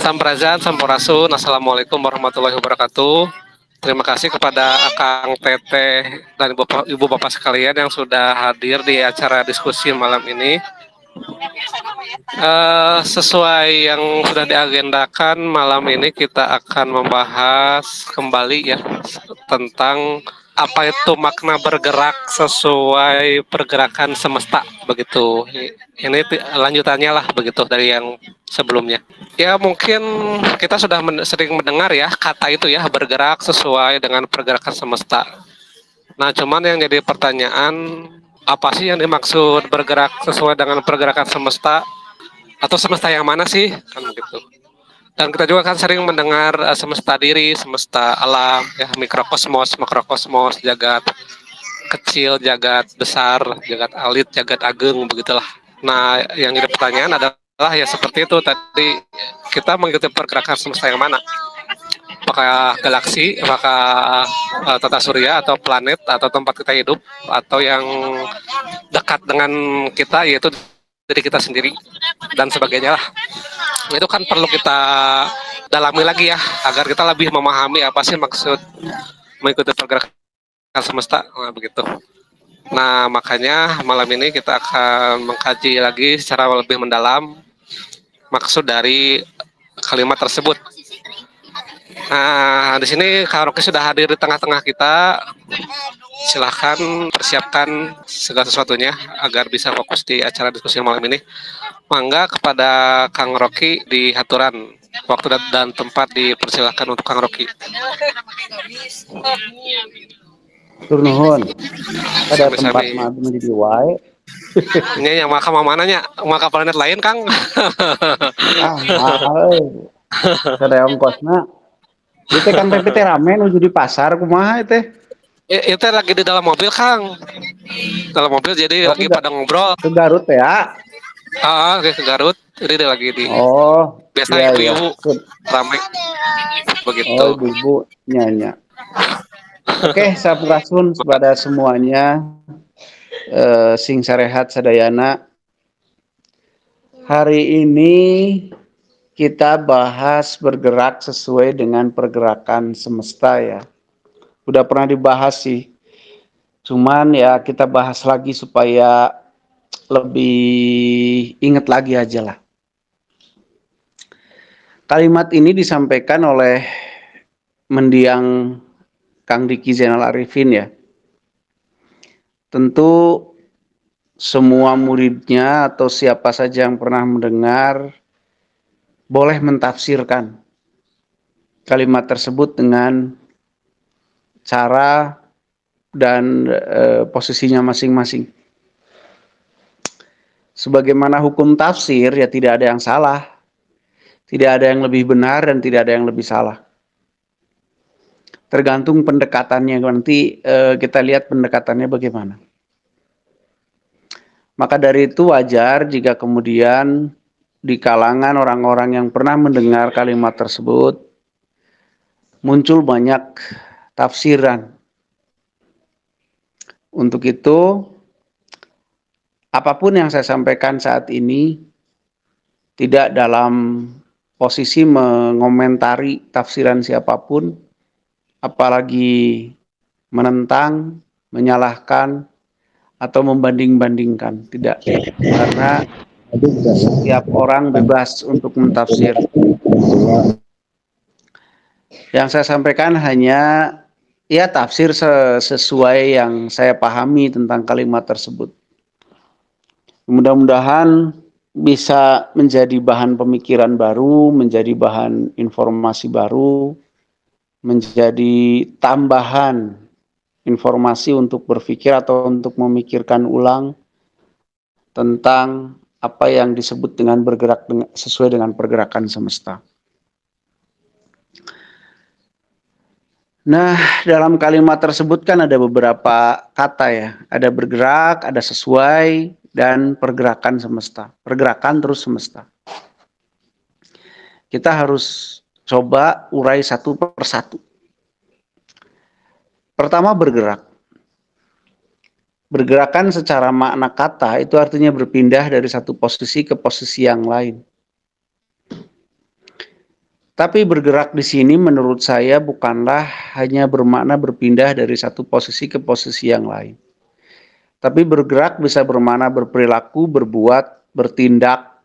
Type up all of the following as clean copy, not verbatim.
Sampurasun, Sampurasun. Assalamualaikum warahmatullahi wabarakatuh. Terima kasih kepada Akang Teteh dan Ibu Bapak sekalian yang sudah hadir di acara diskusi malam ini. Sesuai yang sudah diagendakan malam ini kita akan membahas kembali ya tentang apa itu makna bergerak sesuai pergerakan semesta begitu. Ini lanjutannya lah begitu dari yang sebelumnya. Ya mungkin kita sudah sering mendengar ya kata itu ya bergerak sesuai dengan pergerakan semesta. Nah cuman yang jadi pertanyaan apa sih yang dimaksud bergerak sesuai dengan pergerakan semesta atau semesta yang mana sih kan gitu. Dan kita juga kan sering mendengar semesta diri, semesta alam, ya mikrokosmos, makrokosmos, jagat kecil, jagat besar, jagat alit, jagat ageng, begitulah. Nah, yang jadi pertanyaan adalah ya seperti itu tadi kita mengikuti pergerakan semesta yang mana? Apakah galaksi, apakah tata surya atau planet atau tempat kita hidup atau yang dekat dengan kita yaitu diri kita sendiri dan sebagainya lah. Itu kan perlu kita dalami lagi ya agar kita lebih memahami apa sih maksud mengikuti pergerakan semesta. Nah, begitu. Nah makanya malam ini kita akan mengkaji lagi secara lebih mendalam maksud dari kalimat tersebut. Nah di sini Kak Rocky sudah hadir di tengah-tengah kita. Silahkan persiapkan segala sesuatunya agar bisa fokus di acara diskusi malam ini. Mangga kepada Kang Rocky di haturan waktu dan tempat dipersilahkan untuk Kang Rocky. Turnuhun ada tempat madu menjadi wae. Ini yang maka mananya maka planet lain Kang. Kada ongkosna. Itu kan PPT rame nuju di pasar kumaha teh? Itu lagi di dalam mobil Kang. Dalam mobil jadi lagi pada ngobrol. Ke Garut ya? Ke Garut. Jadi dia lagi di. Biasa iya, ibu-ibu ramai. Begitu. Oh ibu-ibu nyanyi. Oke, sampurasun kepada semuanya. Sing sarehat sadayana. Hari ini kita bahas bergerak sesuai dengan pergerakan semesta ya. Udah pernah dibahas sih. Cuman ya kita bahas lagi supaya lebih ingat lagi aja lah. Kalimat ini disampaikan oleh mendiang Kang Diki Zainal Arifin ya. Tentu semua muridnya atau siapa saja yang pernah mendengar boleh mentafsirkan kalimat tersebut dengan cara dan posisinya masing-masing. Sebagaimana hukum tafsir ya tidak ada yang salah, tidak ada yang lebih benar dan tidak ada yang lebih salah. Tergantung pendekatannya, nanti kita lihat pendekatannya bagaimana. Maka dari itu wajar jika kemudian di kalangan orang-orang yang pernah mendengar kalimat tersebut muncul banyak tafsiran. Untuk itu, apapun yang saya sampaikan saat ini tidak dalam posisi mengomentari tafsiran siapapun, apalagi menentang, menyalahkan, atau membanding-bandingkan. Tidak, karena setiap orang bebas untuk mentafsir. Yang saya sampaikan hanya ya tafsir sesuai yang saya pahami tentang kalimat tersebut. Mudah-mudahan bisa menjadi bahan pemikiran baru, menjadi bahan informasi baru, menjadi tambahan informasi untuk berpikir atau untuk memikirkan ulang tentang apa yang disebut dengan bergerak sesuai dengan pergerakan semesta. Nah, dalam kalimat tersebut kan ada beberapa kata ya. Ada bergerak, ada sesuai, dan pergerakan semesta. Pergerakan terus semesta. Kita harus coba urai satu persatu. Pertama bergerak. Bergerakan secara makna kata itu artinya berpindah dari satu posisi ke posisi yang lain. Tapi bergerak di sini menurut saya bukanlah hanya bermakna berpindah dari satu posisi ke posisi yang lain. Tapi bergerak bisa bermakna berperilaku, berbuat, bertindak,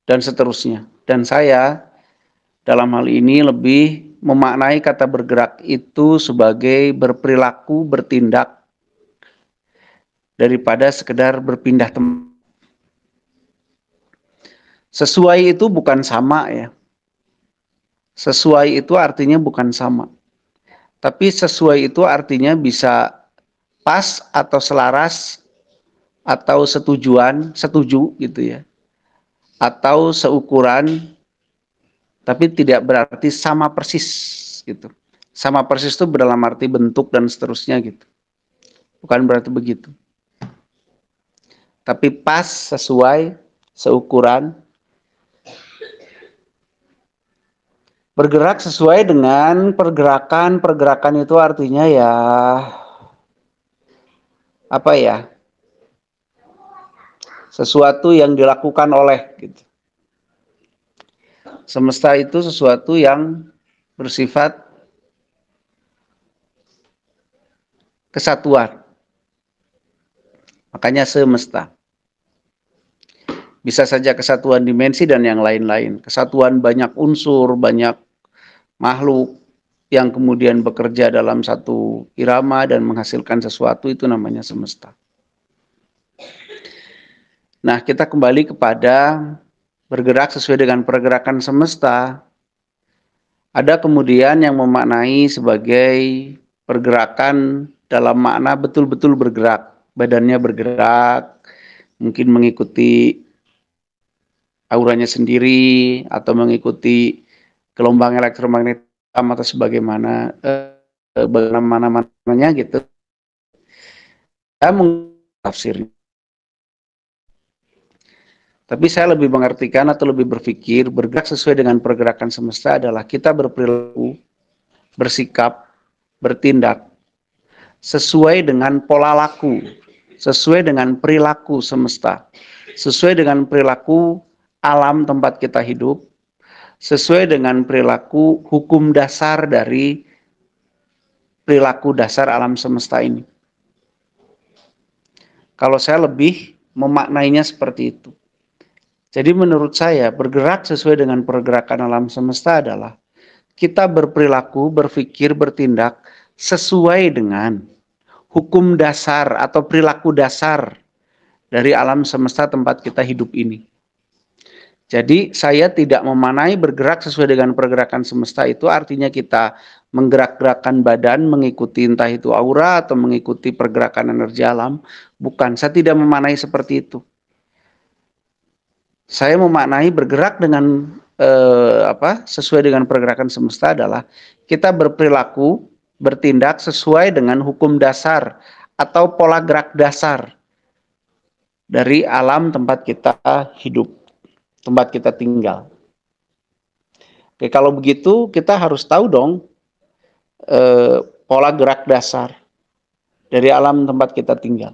dan seterusnya. Dan saya dalam hal ini lebih memaknai kata bergerak itu sebagai berperilaku, bertindak, daripada sekedar berpindah tempat. Sesuai itu bukan sama ya. Sesuai itu artinya bukan sama. Tapi sesuai itu artinya bisa pas atau selaras atau setuju gitu ya. Atau seukuran, tapi tidak berarti sama persis gitu. Sama persis itu dalam arti bentuk dan seterusnya gitu. Bukan berarti begitu. Tapi pas, sesuai, seukuran. Bergerak sesuai dengan pergerakan. Pergerakan itu artinya ya apa ya? Sesuatu yang dilakukan oleh gitu. Semesta itu sesuatu yang bersifat kesatuan. Makanya semesta. Bisa saja kesatuan dimensi dan yang lain-lain. Kesatuan banyak unsur, banyak makhluk yang kemudian bekerja dalam satu irama dan menghasilkan sesuatu, itu namanya semesta. Nah, kita kembali kepada bergerak sesuai dengan pergerakan semesta. Ada kemudian yang memaknai sebagai pergerakan dalam makna betul-betul bergerak. Badannya bergerak, mungkin mengikuti auranya sendiri atau mengikuti gelombang elektromagnetik atau sebagaimana mana-mananya gitu. Saya tafsirnya. Tapi saya lebih mengartikan atau lebih berpikir bergerak sesuai dengan pergerakan semesta adalah kita berperilaku, bersikap, bertindak sesuai dengan pola laku, sesuai dengan perilaku semesta, sesuai dengan perilaku alam tempat kita hidup, sesuai dengan perilaku hukum dasar dari perilaku dasar alam semesta ini. Kalau saya lebih memaknainya seperti itu. Jadi menurut saya bergerak sesuai dengan pergerakan alam semesta adalah kita berperilaku, berpikir, bertindak sesuai dengan hukum dasar atau perilaku dasar dari alam semesta tempat kita hidup ini. Jadi saya tidak memaknai bergerak sesuai dengan pergerakan semesta itu artinya kita menggerak-gerakkan badan mengikuti entah itu aura atau mengikuti pergerakan energi alam. Bukan, saya tidak memaknai seperti itu. Saya memaknai bergerak dengan sesuai dengan pergerakan semesta adalah kita berperilaku, bertindak sesuai dengan hukum dasar atau pola gerak dasar dari alam tempat kita hidup, tempat kita tinggal. Oke, kalau begitu kita harus tahu dong pola gerak dasar dari alam tempat kita tinggal.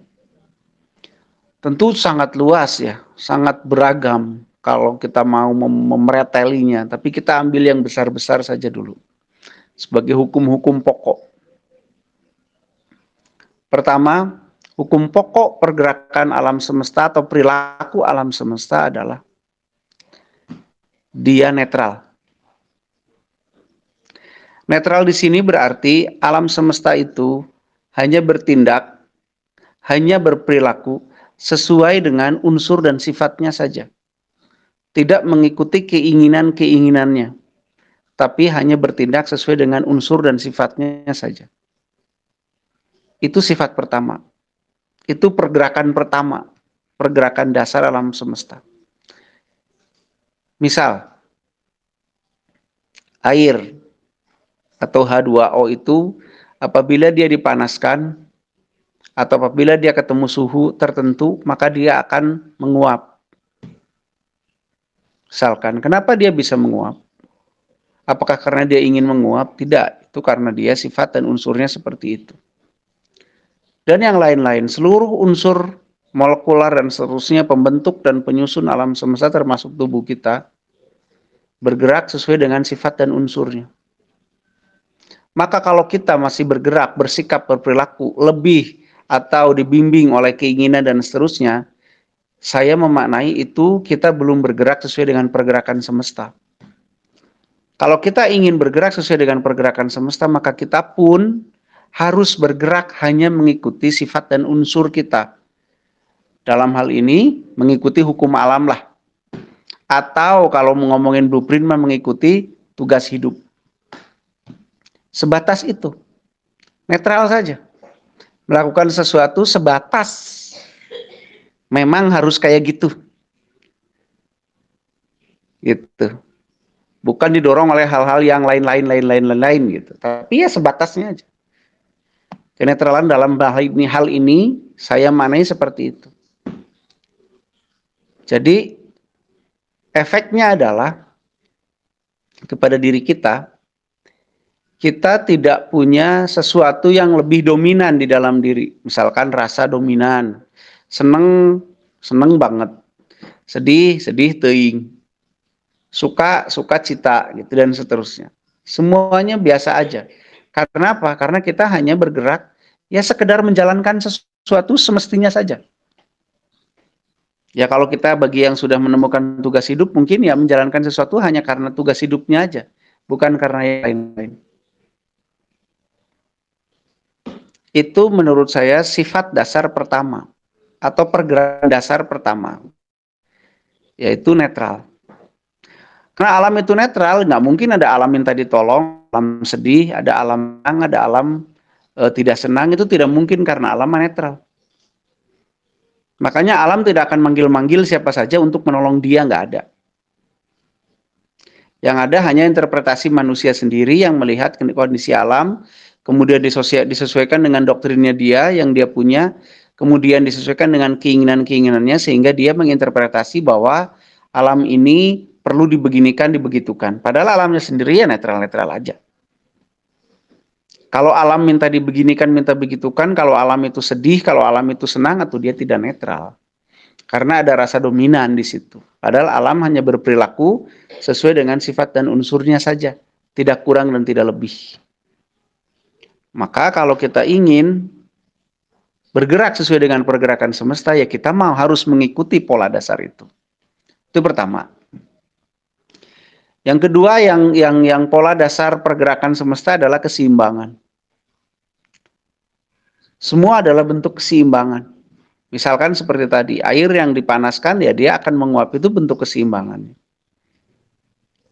Tentu sangat luas ya, sangat beragam kalau kita mau memeretelinya, tapi kita ambil yang besar-besar saja dulu sebagai hukum-hukum pokok. Pertama, hukum pokok pergerakan alam semesta atau perilaku alam semesta adalah dia netral. Netral di sini berarti alam semesta itu hanya bertindak, hanya berperilaku sesuai dengan unsur dan sifatnya saja. Tidak mengikuti keinginan-keinginannya, tapi hanya bertindak sesuai dengan unsur dan sifatnya saja. Itu sifat pertama. Itu pergerakan pertama, pergerakan dasar alam semesta. Misal, air atau H2O itu apabila dia dipanaskan atau apabila dia ketemu suhu tertentu, maka dia akan menguap. Misalkan, kenapa dia bisa menguap? Apakah karena dia ingin menguap? Tidak, itu karena dia sifat dan unsurnya seperti itu. Dan yang lain-lain, seluruh unsur molekular dan seterusnya pembentuk dan penyusun alam semesta termasuk tubuh kita, bergerak sesuai dengan sifat dan unsurnya. Maka kalau kita masih bergerak, bersikap, berperilaku lebih atau dibimbing oleh keinginan dan seterusnya, saya memaknai itu kita belum bergerak sesuai dengan pergerakan semesta. Kalau kita ingin bergerak sesuai dengan pergerakan semesta, maka kita pun harus bergerak hanya mengikuti sifat dan unsur kita. Dalam hal ini, mengikuti hukum alam lah. Atau kalau ngomongin blueprint, mengikuti tugas hidup. Sebatas itu. Netral saja. Melakukan sesuatu sebatas. Memang harus kayak gitu. Gitu. Bukan didorong oleh hal-hal yang lain gitu. Tapi ya sebatasnya aja. Kenetralan dalam hal ini saya maknai seperti itu. Jadi efeknya adalah kepada diri kita tidak punya sesuatu yang lebih dominan di dalam diri. Misalkan rasa dominan, seneng banget, sedih teuing. Suka cita gitu dan seterusnya. Semuanya biasa aja. Karena apa? Karena kita hanya bergerak ya sekedar menjalankan sesuatu semestinya saja. Ya kalau kita bagi yang sudah menemukan tugas hidup mungkin ya menjalankan sesuatu hanya karena tugas hidupnya aja, bukan karena yang lain-lain. Itu menurut saya sifat dasar pertama atau pergerakan dasar pertama, yaitu netral. Karena alam itu netral, nggak mungkin ada alam yang tadi tolong, alam sedih, ada alam senang, ada alam tidak senang, itu tidak mungkin karena alam netral. Makanya alam tidak akan manggil-manggil siapa saja untuk menolong dia, nggak ada. Yang ada hanya interpretasi manusia sendiri yang melihat kondisi alam, kemudian disesuaikan dengan doktrinnya dia yang dia punya, kemudian disesuaikan dengan keinginan-keinginannya sehingga dia menginterpretasi bahwa alam ini perlu dibeginikan, dibegitukan. Padahal alamnya sendiri ya netral-netral aja. Kalau alam minta dibeginikan, minta begitukan, kalau alam itu sedih, kalau alam itu senang, atau dia tidak netral. Karena ada rasa dominan di situ. Padahal alam hanya berperilaku sesuai dengan sifat dan unsurnya saja. Tidak kurang dan tidak lebih. Maka kalau kita ingin bergerak sesuai dengan pergerakan semesta, ya kita harus mengikuti pola dasar itu. Itu pertama. Yang kedua, yang pola dasar pergerakan semesta adalah keseimbangan. Semua adalah bentuk keseimbangan. Misalkan seperti tadi, air yang dipanaskan ya dia akan menguap, itu bentuk keseimbangan.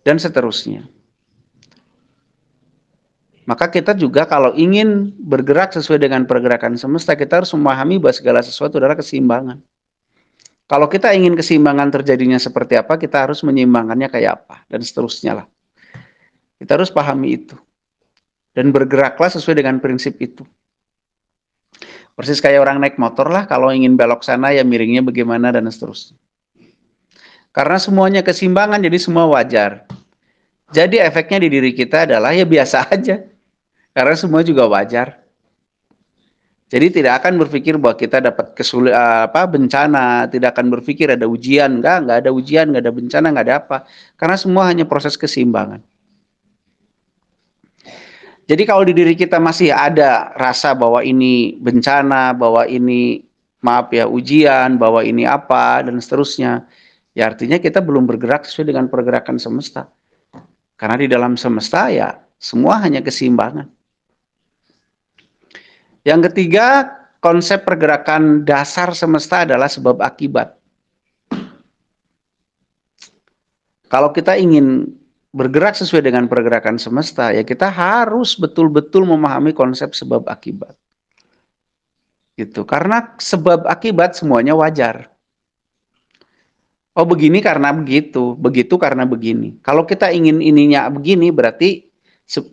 Dan seterusnya. Maka kita juga kalau ingin bergerak sesuai dengan pergerakan semesta, kita harus memahami bahwa segala sesuatu adalah keseimbangan. Kalau kita ingin keseimbangan terjadinya seperti apa, kita harus menyeimbangkannya kayak apa, dan seterusnya lah. Kita harus pahami itu. Dan bergeraklah sesuai dengan prinsip itu. Persis kayak orang naik motor lah, kalau ingin belok sana ya miringnya bagaimana, dan seterusnya. Karena semuanya keseimbangan, jadi semua wajar. Jadi efeknya di diri kita adalah ya biasa aja. Karena semua juga wajar. Jadi tidak akan berpikir bahwa kita dapat bencana, tidak akan berpikir ada ujian, enggak ada ujian, enggak ada bencana, enggak ada apa. Karena semua hanya proses keseimbangan. Jadi kalau di diri kita masih ada rasa bahwa ini bencana, bahwa ini ujian, bahwa ini apa, dan seterusnya, ya artinya kita belum bergerak sesuai dengan pergerakan semesta. Karena di dalam semesta ya semua hanya keseimbangan. Yang ketiga, konsep pergerakan dasar semesta adalah sebab akibat. Kalau kita ingin bergerak sesuai dengan pergerakan semesta, ya kita harus betul-betul memahami konsep sebab akibat. Gitu. Karena sebab akibat semuanya wajar. Oh begini karena begitu, begitu karena begini. Kalau kita ingin ininya begini, berarti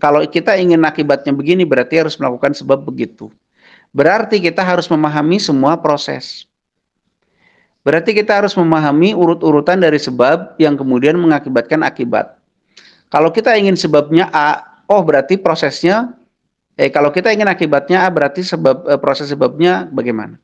kalau kita ingin akibatnya begini, berarti harus melakukan sebab begitu. Berarti kita harus memahami semua proses. Berarti kita harus memahami urut-urutan dari sebab yang kemudian mengakibatkan akibat. Kalau kita ingin sebabnya A, oh berarti prosesnya, kalau kita ingin akibatnya A, berarti proses sebabnya bagaimana?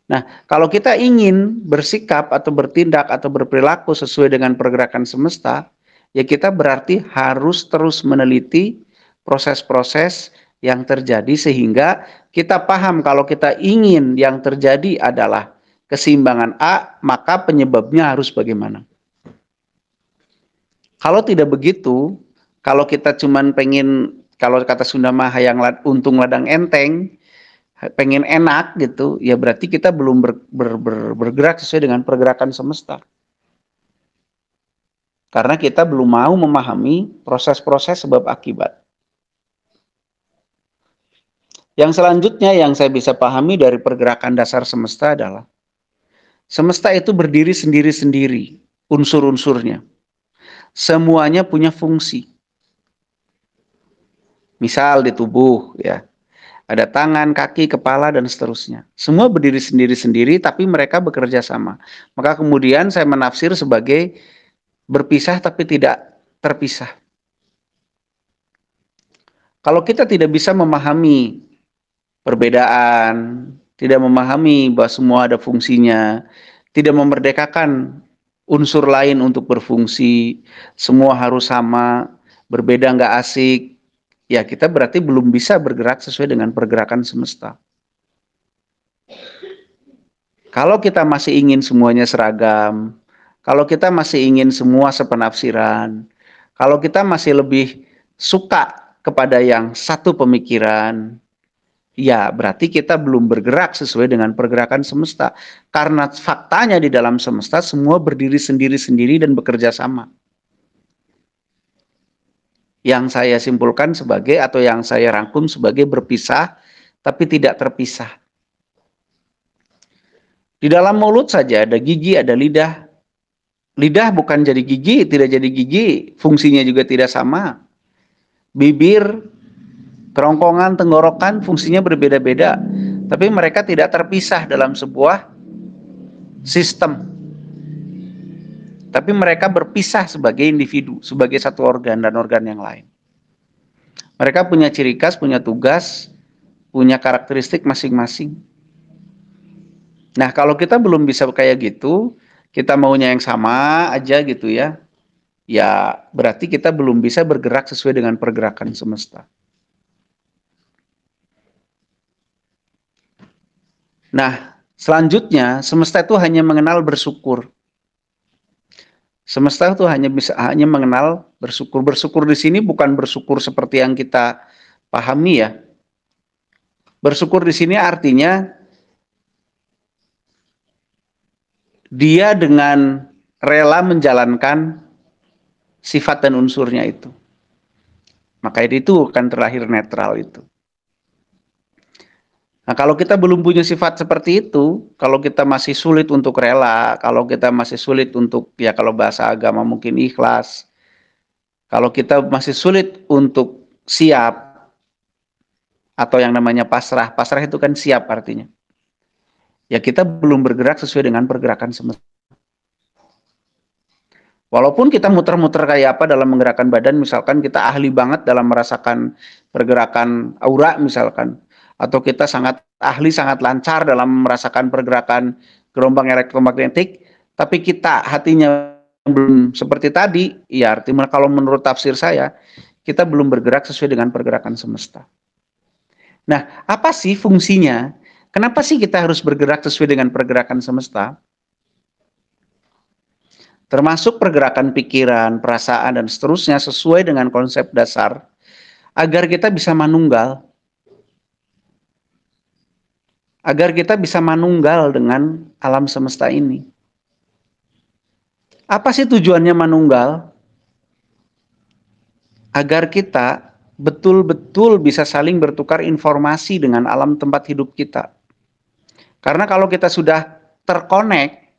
Nah, kalau kita ingin bersikap atau bertindak atau berperilaku sesuai dengan pergerakan semesta, ya kita berarti harus terus meneliti proses-proses yang terjadi sehingga kita paham kalau kita ingin yang terjadi adalah keseimbangan A, maka penyebabnya harus bagaimana. Kalau tidak begitu, kalau kita cuman pengen, kalau kata Sunda mah hayang untung ladang enteng, pengen enak gitu, ya berarti kita belum bergerak sesuai dengan pergerakan semesta. Karena kita belum mau memahami proses-proses sebab akibat. Yang selanjutnya yang saya bisa pahami dari pergerakan dasar semesta adalah semesta itu berdiri sendiri-sendiri, unsur-unsurnya. Semuanya punya fungsi. Misal di tubuh, ya, ada tangan, kaki, kepala, dan seterusnya. Semua berdiri sendiri-sendiri, tapi mereka bekerja sama. Maka kemudian saya menafsir sebagai berpisah tapi tidak terpisah. Kalau kita tidak bisa memahami perbedaan, tidak memahami bahwa semua ada fungsinya, tidak memerdekakan unsur lain untuk berfungsi, semua harus sama, berbeda nggak asik, ya kita berarti belum bisa bergerak sesuai dengan pergerakan semesta. Kalau kita masih ingin semuanya seragam, kalau kita masih ingin semua sepenafsiran, kalau kita masih lebih suka kepada yang satu pemikiran, ya berarti kita belum bergerak sesuai dengan pergerakan semesta. Karena faktanya di dalam semesta semua berdiri sendiri-sendiri dan bekerja sama. Yang saya simpulkan sebagai, atau yang saya rangkum sebagai berpisah tapi tidak terpisah. Di dalam mulut saja ada gigi, ada lidah. Lidah bukan jadi gigi, tidak jadi gigi, fungsinya juga tidak sama. Bibir, kerongkongan, tenggorokan fungsinya berbeda-beda, tapi mereka tidak terpisah dalam sebuah sistem. Tapi mereka berpisah sebagai individu, sebagai satu organ dan organ yang lain. Mereka punya ciri khas, punya tugas, punya karakteristik masing-masing. Nah, kalau kita belum bisa kayak gitu, kita maunya yang sama aja gitu ya, ya berarti kita belum bisa bergerak sesuai dengan pergerakan semesta. Nah, selanjutnya semesta itu hanya mengenal bersyukur. Semesta itu hanya mengenal bersyukur. Bersyukur di sini bukan bersyukur seperti yang kita pahami ya. Bersyukur di sini artinya dia dengan rela menjalankan sifat dan unsurnya itu. Maka itu akan terlahir netral itu. Nah, kalau kita belum punya sifat seperti itu, kalau kita masih sulit untuk rela, kalau kita masih sulit untuk, ya kalau bahasa agama mungkin ikhlas, kalau kita masih sulit untuk siap, atau yang namanya pasrah, pasrah itu kan siap artinya. Ya kita belum bergerak sesuai dengan pergerakan semesta. Walaupun kita muter-muter kayak apa dalam menggerakkan badan, misalkan kita ahli banget dalam merasakan pergerakan aura misalkan, atau kita sangat ahli, sangat lancar dalam merasakan pergerakan gelombang elektromagnetik, tapi kita hatinya belum seperti tadi, ya artinya kalau menurut tafsir saya, kita belum bergerak sesuai dengan pergerakan semesta. Nah, apa sih fungsinya? Kenapa sih kita harus bergerak sesuai dengan pergerakan semesta? Termasuk pergerakan pikiran, perasaan, dan seterusnya sesuai dengan konsep dasar, agar kita bisa manunggal. Agar kita bisa manunggal dengan alam semesta ini. Apa sih tujuannya manunggal? Agar kita betul-betul bisa saling bertukar informasi dengan alam tempat hidup kita. Karena kalau kita sudah terkonek,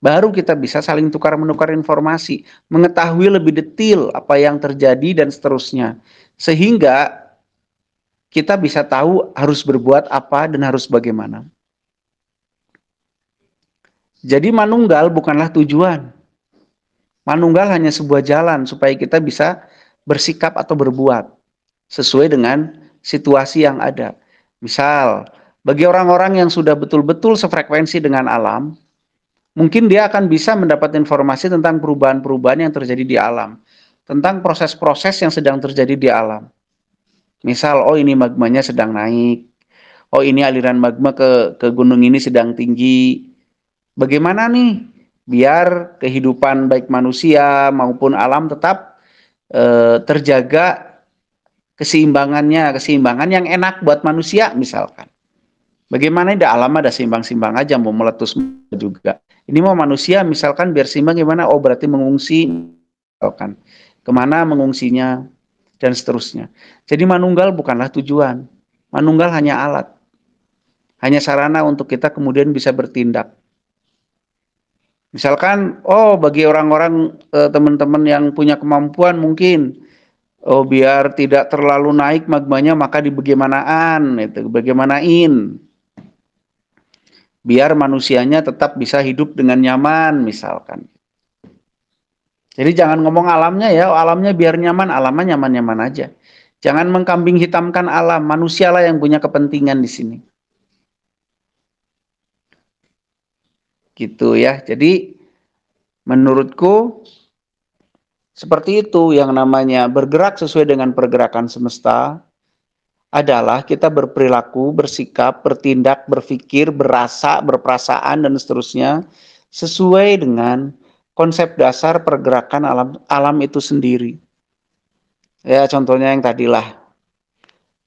baru kita bisa saling tukar-menukar informasi, mengetahui lebih detail apa yang terjadi dan seterusnya. Sehingga kita bisa tahu harus berbuat apa dan harus bagaimana. Jadi manunggal bukanlah tujuan. Manunggal hanya sebuah jalan supaya kita bisa bersikap atau berbuat sesuai dengan situasi yang ada. Misal, bagi orang-orang yang sudah betul-betul sefrekuensi dengan alam, mungkin dia akan bisa mendapat informasi tentang perubahan-perubahan yang terjadi di alam, tentang proses-proses yang sedang terjadi di alam. Misal, oh ini magmanya sedang naik, oh ini aliran magma ke gunung ini sedang tinggi. Bagaimana nih biar kehidupan baik manusia maupun alam tetap terjaga keseimbangan yang enak buat manusia misalkan. Bagaimana di alam ada seimbang-seimbang aja, mau meletus juga. Ini mau manusia misalkan biar seimbang gimana? Oh berarti mengungsi, misalkan. Kemana mengungsinya, dan seterusnya. Jadi manunggal bukanlah tujuan. Manunggal hanya alat. Hanya sarana untuk kita kemudian bisa bertindak. Misalkan, oh bagi orang-orang teman-teman yang punya kemampuan mungkin, oh biar tidak terlalu naik magmanya maka dibagaimanaan, itu bagaimanain. Biar manusianya tetap bisa hidup dengan nyaman misalkan. Jadi jangan ngomong alamnya ya, alamnya biar nyaman, alamnya nyaman-nyaman aja. Jangan mengkambing hitamkan alam, manusialah yang punya kepentingan di sini. Gitu ya. Jadi menurutku seperti itu yang namanya bergerak sesuai dengan pergerakan semesta adalah kita berperilaku, bersikap, bertindak, berpikir, berasa, berperasaan dan seterusnya sesuai dengan konsep dasar pergerakan alam itu sendiri. Ya contohnya yang tadilah.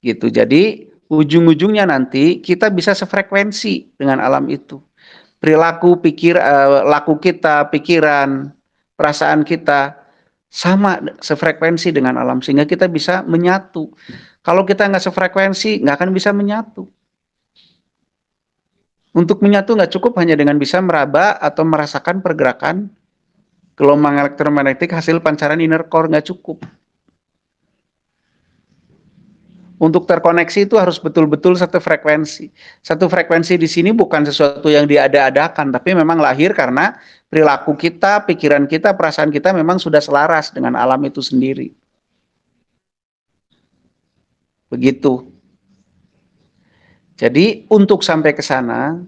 Gitu. Jadi ujung-ujungnya nanti kita bisa sefrekuensi dengan alam itu. Perilaku, laku kita, pikiran, perasaan kita sama sefrekuensi dengan alam sehingga kita bisa menyatu. Kalau kita nggak sefrekuensi, nggak akan bisa menyatu. Untuk menyatu nggak cukup hanya dengan bisa meraba atau merasakan pergerakan gelombang elektromagnetik hasil pancaran inner core, nggak cukup. Untuk terkoneksi itu harus betul-betul satu frekuensi. Satu frekuensi di sini bukan sesuatu yang diada-adakan, tapi memang lahir karena perilaku kita, pikiran kita, perasaan kita memang sudah selaras dengan alam itu sendiri. Begitu. Jadi untuk sampai ke sana,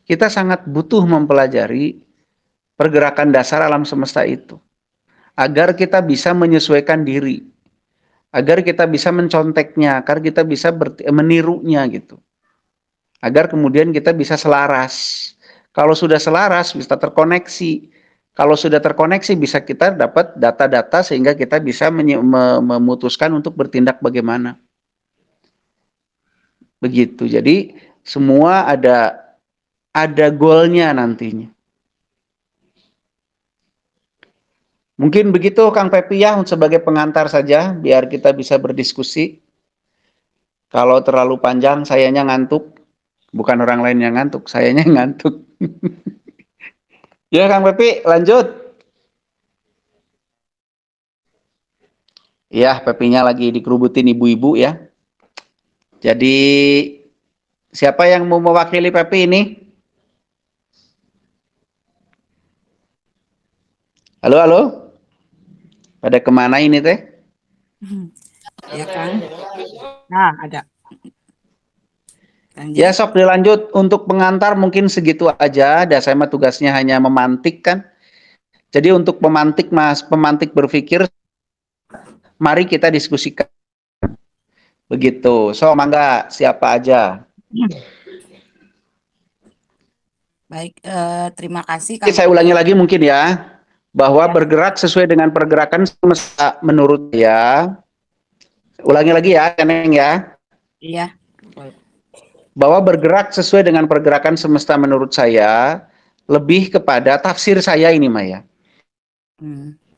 kita sangat butuh mempelajari pergerakan dasar alam semesta itu. Agar kita bisa menyesuaikan diri. Agar kita bisa menconteknya, agar kita bisa menirunya gitu. Agar kemudian kita bisa selaras. Kalau sudah selaras bisa terkoneksi. Kalau sudah terkoneksi bisa kita dapat data-data sehingga kita bisa memutuskan untuk bertindak bagaimana. Begitu. Jadi semua ada goalnya nantinya. Mungkin begitu Kang Pepi ya, sebagai pengantar saja biar kita bisa berdiskusi. Kalau terlalu panjang sayanya ngantuk. Bukan orang lain yang ngantuk, sayanya ngantuk. Ya Kang Pepi, lanjut. Ya, Pepinya lagi dikerubutin ibu-ibu ya. Jadi siapa yang mau mewakili Pepi ini? Halo, halo. Pada kemana ini teh? Ya kan? Nah, ada. Lanjut. Ya sok dilanjut. Untuk pengantar mungkin segitu aja. Dan saya mah tugasnya hanya memantik kan. Jadi untuk pemantik berpikir, mari kita diskusikan. Begitu. So mangga siapa aja. Baik, terima kasih. Kang. Saya ulangi lagi mungkin ya. Bahwa bergerak sesuai dengan pergerakan semesta menurut ya. Ulangi lagi ya, Neng ya. Iya. Bahwa bergerak sesuai dengan pergerakan semesta menurut saya lebih kepada tafsir saya ini Maya.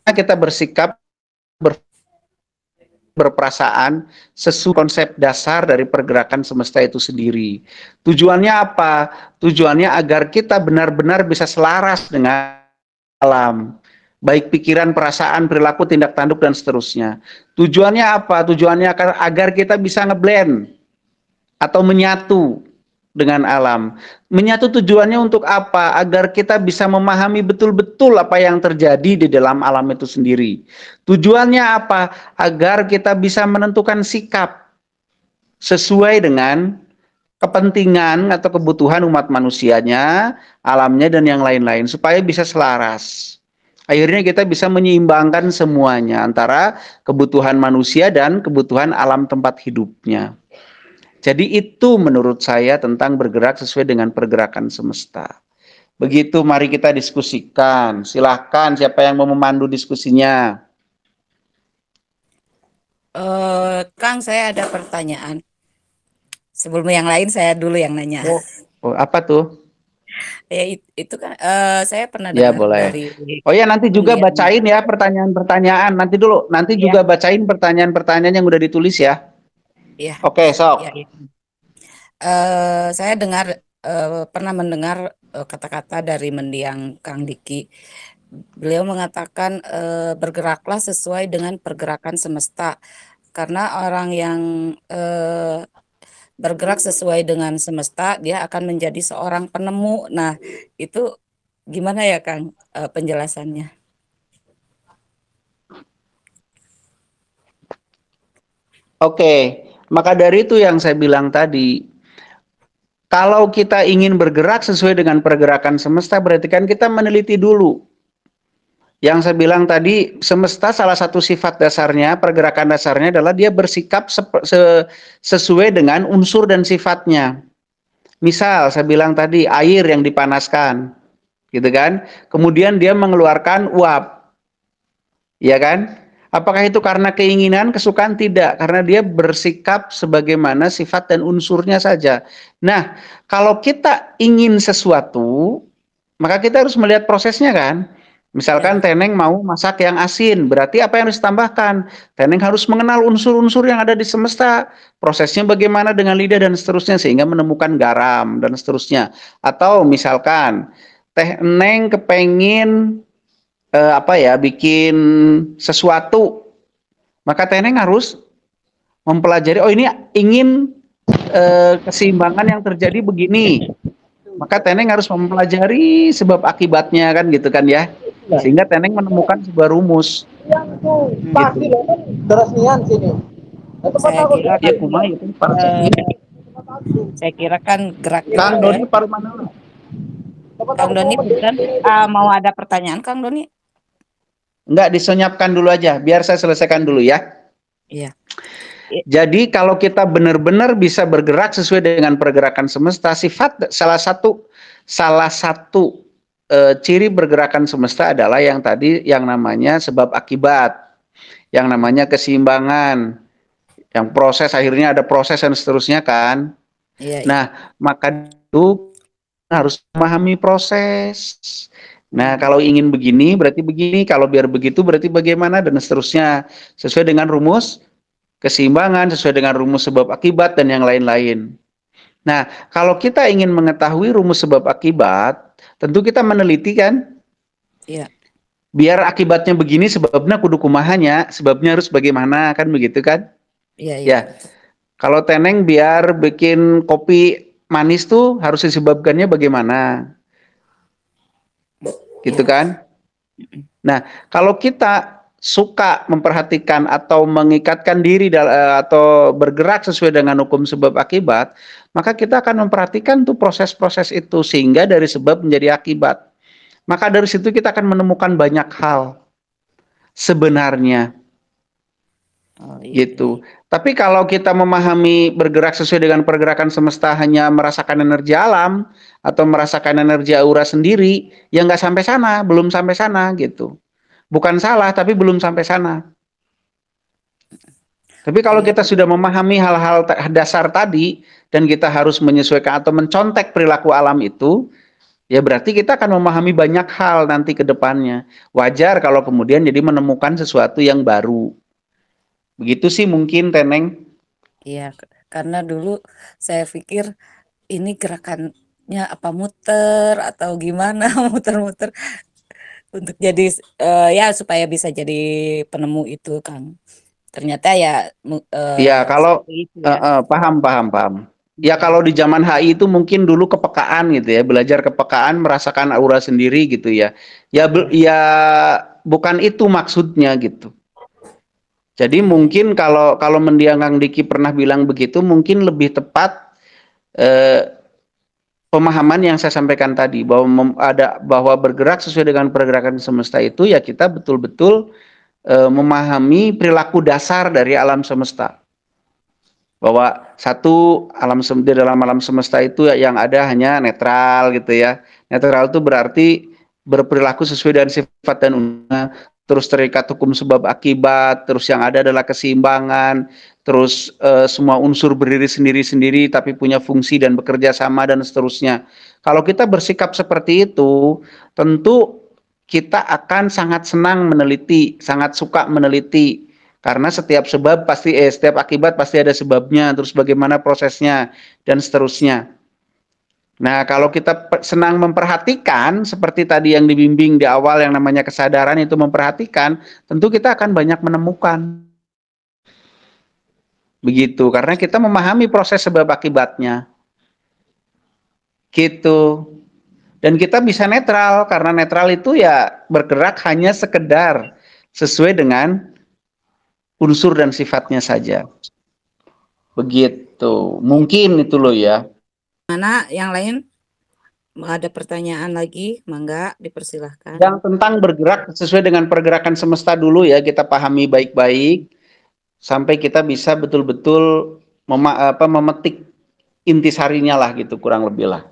Kita bersikap berperasaan sesuai konsep dasar dari pergerakan semesta itu sendiri. Tujuannya apa? Tujuannya agar kita benar-benar bisa selaras dengan alam. Baik pikiran, perasaan, perilaku, tindak tanduk, dan seterusnya. Tujuannya apa? Tujuannya agar kita bisa ngeblend atau menyatu dengan alam. Menyatu tujuannya untuk apa? Agar kita bisa memahami betul-betul apa yang terjadi di dalam alam itu sendiri. Tujuannya apa? Agar kita bisa menentukan sikap sesuai dengan kepentingan atau kebutuhan umat manusianya, alamnya dan yang lain-lain supaya bisa selaras. Akhirnya kita bisa menyeimbangkan semuanya antara kebutuhan manusia dan kebutuhan alam tempat hidupnya. Jadi itu menurut saya tentang bergerak sesuai dengan pergerakan semesta. Begitu, mari kita diskusikan. Silahkan siapa yang mau memandu diskusinya. Kang, saya ada pertanyaan. Sebelum yang lain, saya dulu yang nanya. Oh, apa tuh? Ya itu kan saya pernah Ya, dengar boleh. dari. Oh ya, nanti juga bacain ya pertanyaan-pertanyaan. Nanti ya. juga bacain pertanyaan-pertanyaan yang udah ditulis ya. Iya. Oke, sok. Ya. Saya pernah mendengar kata-kata dari mendiang Kang Diki. Beliau mengatakan bergeraklah sesuai dengan pergerakan semesta. Karena orang yang bergerak sesuai dengan semesta, dia akan menjadi seorang penemu. Nah, itu gimana ya, Kang, penjelasannya? Oke, maka dari itu yang saya bilang tadi, kalau kita ingin bergerak sesuai dengan pergerakan semesta, berarti kan kita meneliti dulu. Yang saya bilang tadi, semesta salah satu sifat dasarnya, pergerakan dasarnya adalah dia bersikap sesuai dengan unsur dan sifatnya. Misal saya bilang tadi air yang dipanaskan, gitu kan? Kemudian dia mengeluarkan uap, ya kan? Apakah itu karena keinginan, kesukaan? Tidak, karena dia bersikap sebagaimana sifat dan unsurnya saja. Nah, kalau kita ingin sesuatu, maka kita harus melihat prosesnya kan? Misalkan Teneng mau masak yang asin, berarti apa yang harus ditambahkan? Teneng harus mengenal unsur-unsur yang ada di semesta, prosesnya bagaimana dengan lidah dan seterusnya, sehingga menemukan garam dan seterusnya. Atau misalkan Teneng kepengin bikin sesuatu, maka Teneng harus mempelajari, oh ini ingin keseimbangan yang terjadi begini, maka Teneng harus mempelajari sebab akibatnya kan gitu kan ya, sehingga Teneng menemukan sebuah rumus. Pasti gitu. Terusnian sini. Saya kira ya kumah itu saya kira kan gerak Kang Doni Parmana. Kang Doni bukan mau ada pertanyaan Kang Doni? Enggak, disenyapkan dulu aja, biar saya selesaikan dulu ya. Iya. Jadi kalau kita benar-benar bisa bergerak sesuai dengan pergerakan semesta, sifat salah satu ciri pergerakan semesta adalah yang tadi yang namanya sebab akibat, yang namanya keseimbangan, yang proses akhirnya ada proses dan seterusnya kan. Iya, nah, maka itu harus memahami proses. Nah, kalau ingin begini berarti begini, kalau biar begitu berarti bagaimana dan seterusnya, sesuai dengan rumus keseimbangan, sesuai dengan rumus sebab akibat dan yang lain-lain. Nah, kalau kita ingin mengetahui rumus sebab akibat, tentu kita meneliti kan? Iya. Biar akibatnya begini, sebabnya kudu kumahanya, sebabnya harus bagaimana, kan begitu kan? Iya. Ya. Kalau Teneng biar bikin kopi manis tuh harus disebabkannya bagaimana? Gitu kan? Nah, kalau kita suka memperhatikan atau mengikatkan diri atau bergerak sesuai dengan hukum sebab akibat, maka kita akan memperhatikan tuh proses-proses itu sehingga dari sebab menjadi akibat. Maka dari situ kita akan menemukan banyak hal sebenarnya. Gitu. Tapi kalau kita memahami bergerak sesuai dengan pergerakan semesta hanya merasakan energi alam atau merasakan energi aura sendiri, ya nggak sampai sana, belum sampai sana gitu. Bukan salah, tapi belum sampai sana. Tapi kalau kita sudah memahami hal-hal dasar tadi dan kita harus menyesuaikan atau mencontek perilaku alam itu, ya berarti kita akan memahami banyak hal nanti ke depannya. Wajar kalau kemudian jadi menemukan sesuatu yang baru. Begitu sih mungkin, Teneng. Iya, karena dulu saya pikir ini gerakannya apa muter atau gimana, muter-muter untuk jadi ya supaya bisa jadi penemu itu, Kang. Ternyata ya ya kalau paham. Ya kalau di zaman HI itu mungkin dulu kepekaan gitu ya, belajar kepekaan, merasakan aura sendiri gitu ya. Ya bukan itu maksudnya gitu. Jadi mungkin kalau mendiang Kang Diki pernah bilang begitu, mungkin lebih tepat eh, pemahaman yang saya sampaikan tadi bahwa bergerak sesuai dengan pergerakan semesta itu ya kita betul-betul memahami perilaku dasar dari alam semesta. Bahwa satu di dalam alam semesta itu yang ada hanya netral gitu ya. Netral itu berarti berperilaku sesuai dengan sifat dan unsurnya, terus terikat hukum sebab akibat, terus yang ada adalah keseimbangan, terus semua unsur berdiri sendiri-sendiri tapi punya fungsi dan bekerja sama dan seterusnya. Kalau kita bersikap seperti itu, tentu kita akan sangat senang meneliti, sangat suka meneliti. Karena setiap setiap akibat pasti ada sebabnya, terus bagaimana prosesnya dan seterusnya. Nah, kalau kita senang memperhatikan seperti tadi yang dibimbing di awal yang namanya kesadaran itu memperhatikan, tentu kita akan banyak menemukan. Begitu, karena kita memahami proses sebab akibatnya. Gitu. Dan kita bisa netral, karena netral itu ya bergerak hanya sekedar sesuai dengan unsur dan sifatnya saja. Begitu. Mungkin itu loh ya. Mana yang lain? Ada pertanyaan lagi? Mangga dipersilahkan. Yang tentang bergerak sesuai dengan pergerakan semesta dulu ya, kita pahami baik-baik sampai kita bisa betul-betul memetik intisarinya lah gitu, kurang lebih lah.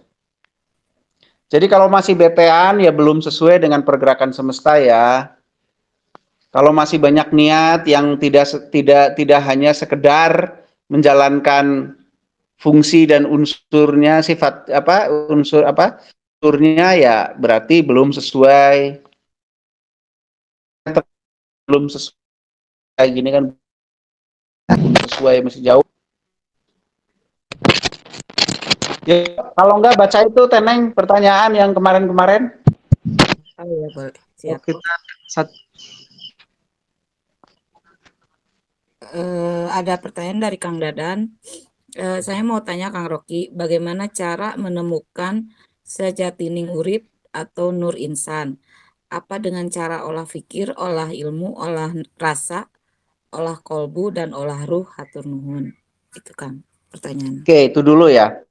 Jadi kalau masih betean ya belum sesuai dengan pergerakan semesta ya. Kalau masih banyak niat yang tidak hanya sekedar menjalankan fungsi dan unsurnya unsurnya ya berarti belum sesuai kayak gini kan sesuai masih jauh. Ya, kalau enggak baca itu Teneng pertanyaan yang kemarin-kemarin. Oh ya, boleh. Siap. Ada pertanyaan dari Kang Dadan. Saya mau tanya Kang Rocky, bagaimana cara menemukan sejatining urip atau nur insan? Apa dengan cara olah fikir, olah ilmu, olah rasa, olah kolbu, dan olah ruh? Hatur nuhun. Itu Kang pertanyaan. Oke, itu dulu ya.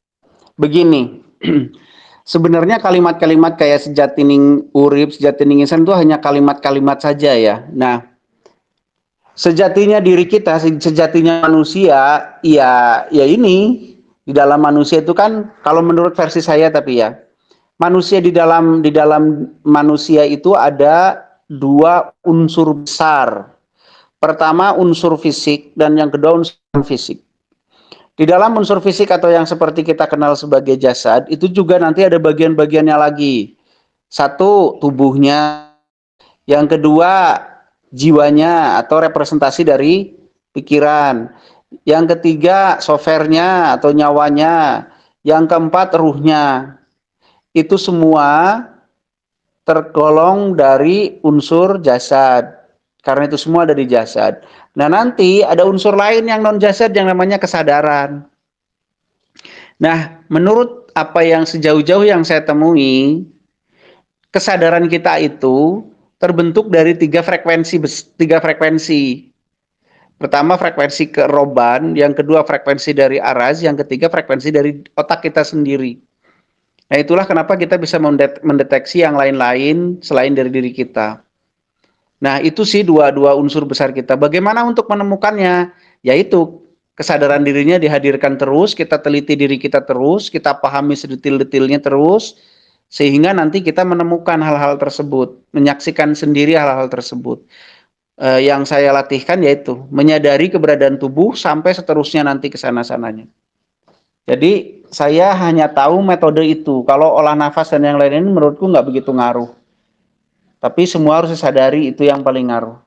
Begini, sebenarnya kalimat-kalimat kayak sejatining urip, sejatining insan itu hanya kalimat-kalimat saja ya. Nah, sejatinya diri kita, sejatinya manusia, ya ini di dalam manusia itu kan kalau menurut versi saya tapi ya, manusia di dalam manusia itu ada dua unsur besar. Pertama unsur fisik dan yang kedua unsur fisik. Di dalam unsur fisik atau yang seperti kita kenal sebagai jasad, itu juga nanti ada bagian-bagiannya lagi. Satu, tubuhnya. Yang kedua, jiwanya atau representasi dari pikiran. Yang ketiga, softwarenya atau nyawanya. Yang keempat, ruhnya. Itu semua tergolong dari unsur jasad. Karena itu semua ada di jasad. Nah, nanti ada unsur lain yang non jasad yang namanya kesadaran. Nah, menurut apa yang sejauh-jauh yang saya temui, kesadaran kita itu terbentuk dari tiga frekuensi. Pertama frekuensi keroban, yang kedua frekuensi dari araz, yang ketiga frekuensi dari otak kita sendiri. Nah, itulah kenapa kita bisa mendeteksi yang lain-lain selain dari diri kita. Nah, itu sih dua unsur besar kita. Bagaimana untuk menemukannya? Yaitu kesadaran dirinya dihadirkan terus, kita teliti diri kita terus, kita pahami sedetil-detilnya terus, sehingga nanti kita menemukan hal-hal tersebut, menyaksikan sendiri hal-hal tersebut. Yang saya latihkan yaitu menyadari keberadaan tubuh sampai seterusnya nanti ke sana-sananya. Jadi saya hanya tahu metode itu. Kalau olah nafas dan yang lain ini menurutku nggak begitu ngaruh. Tapi semua harus disadari itu yang paling ngaruh.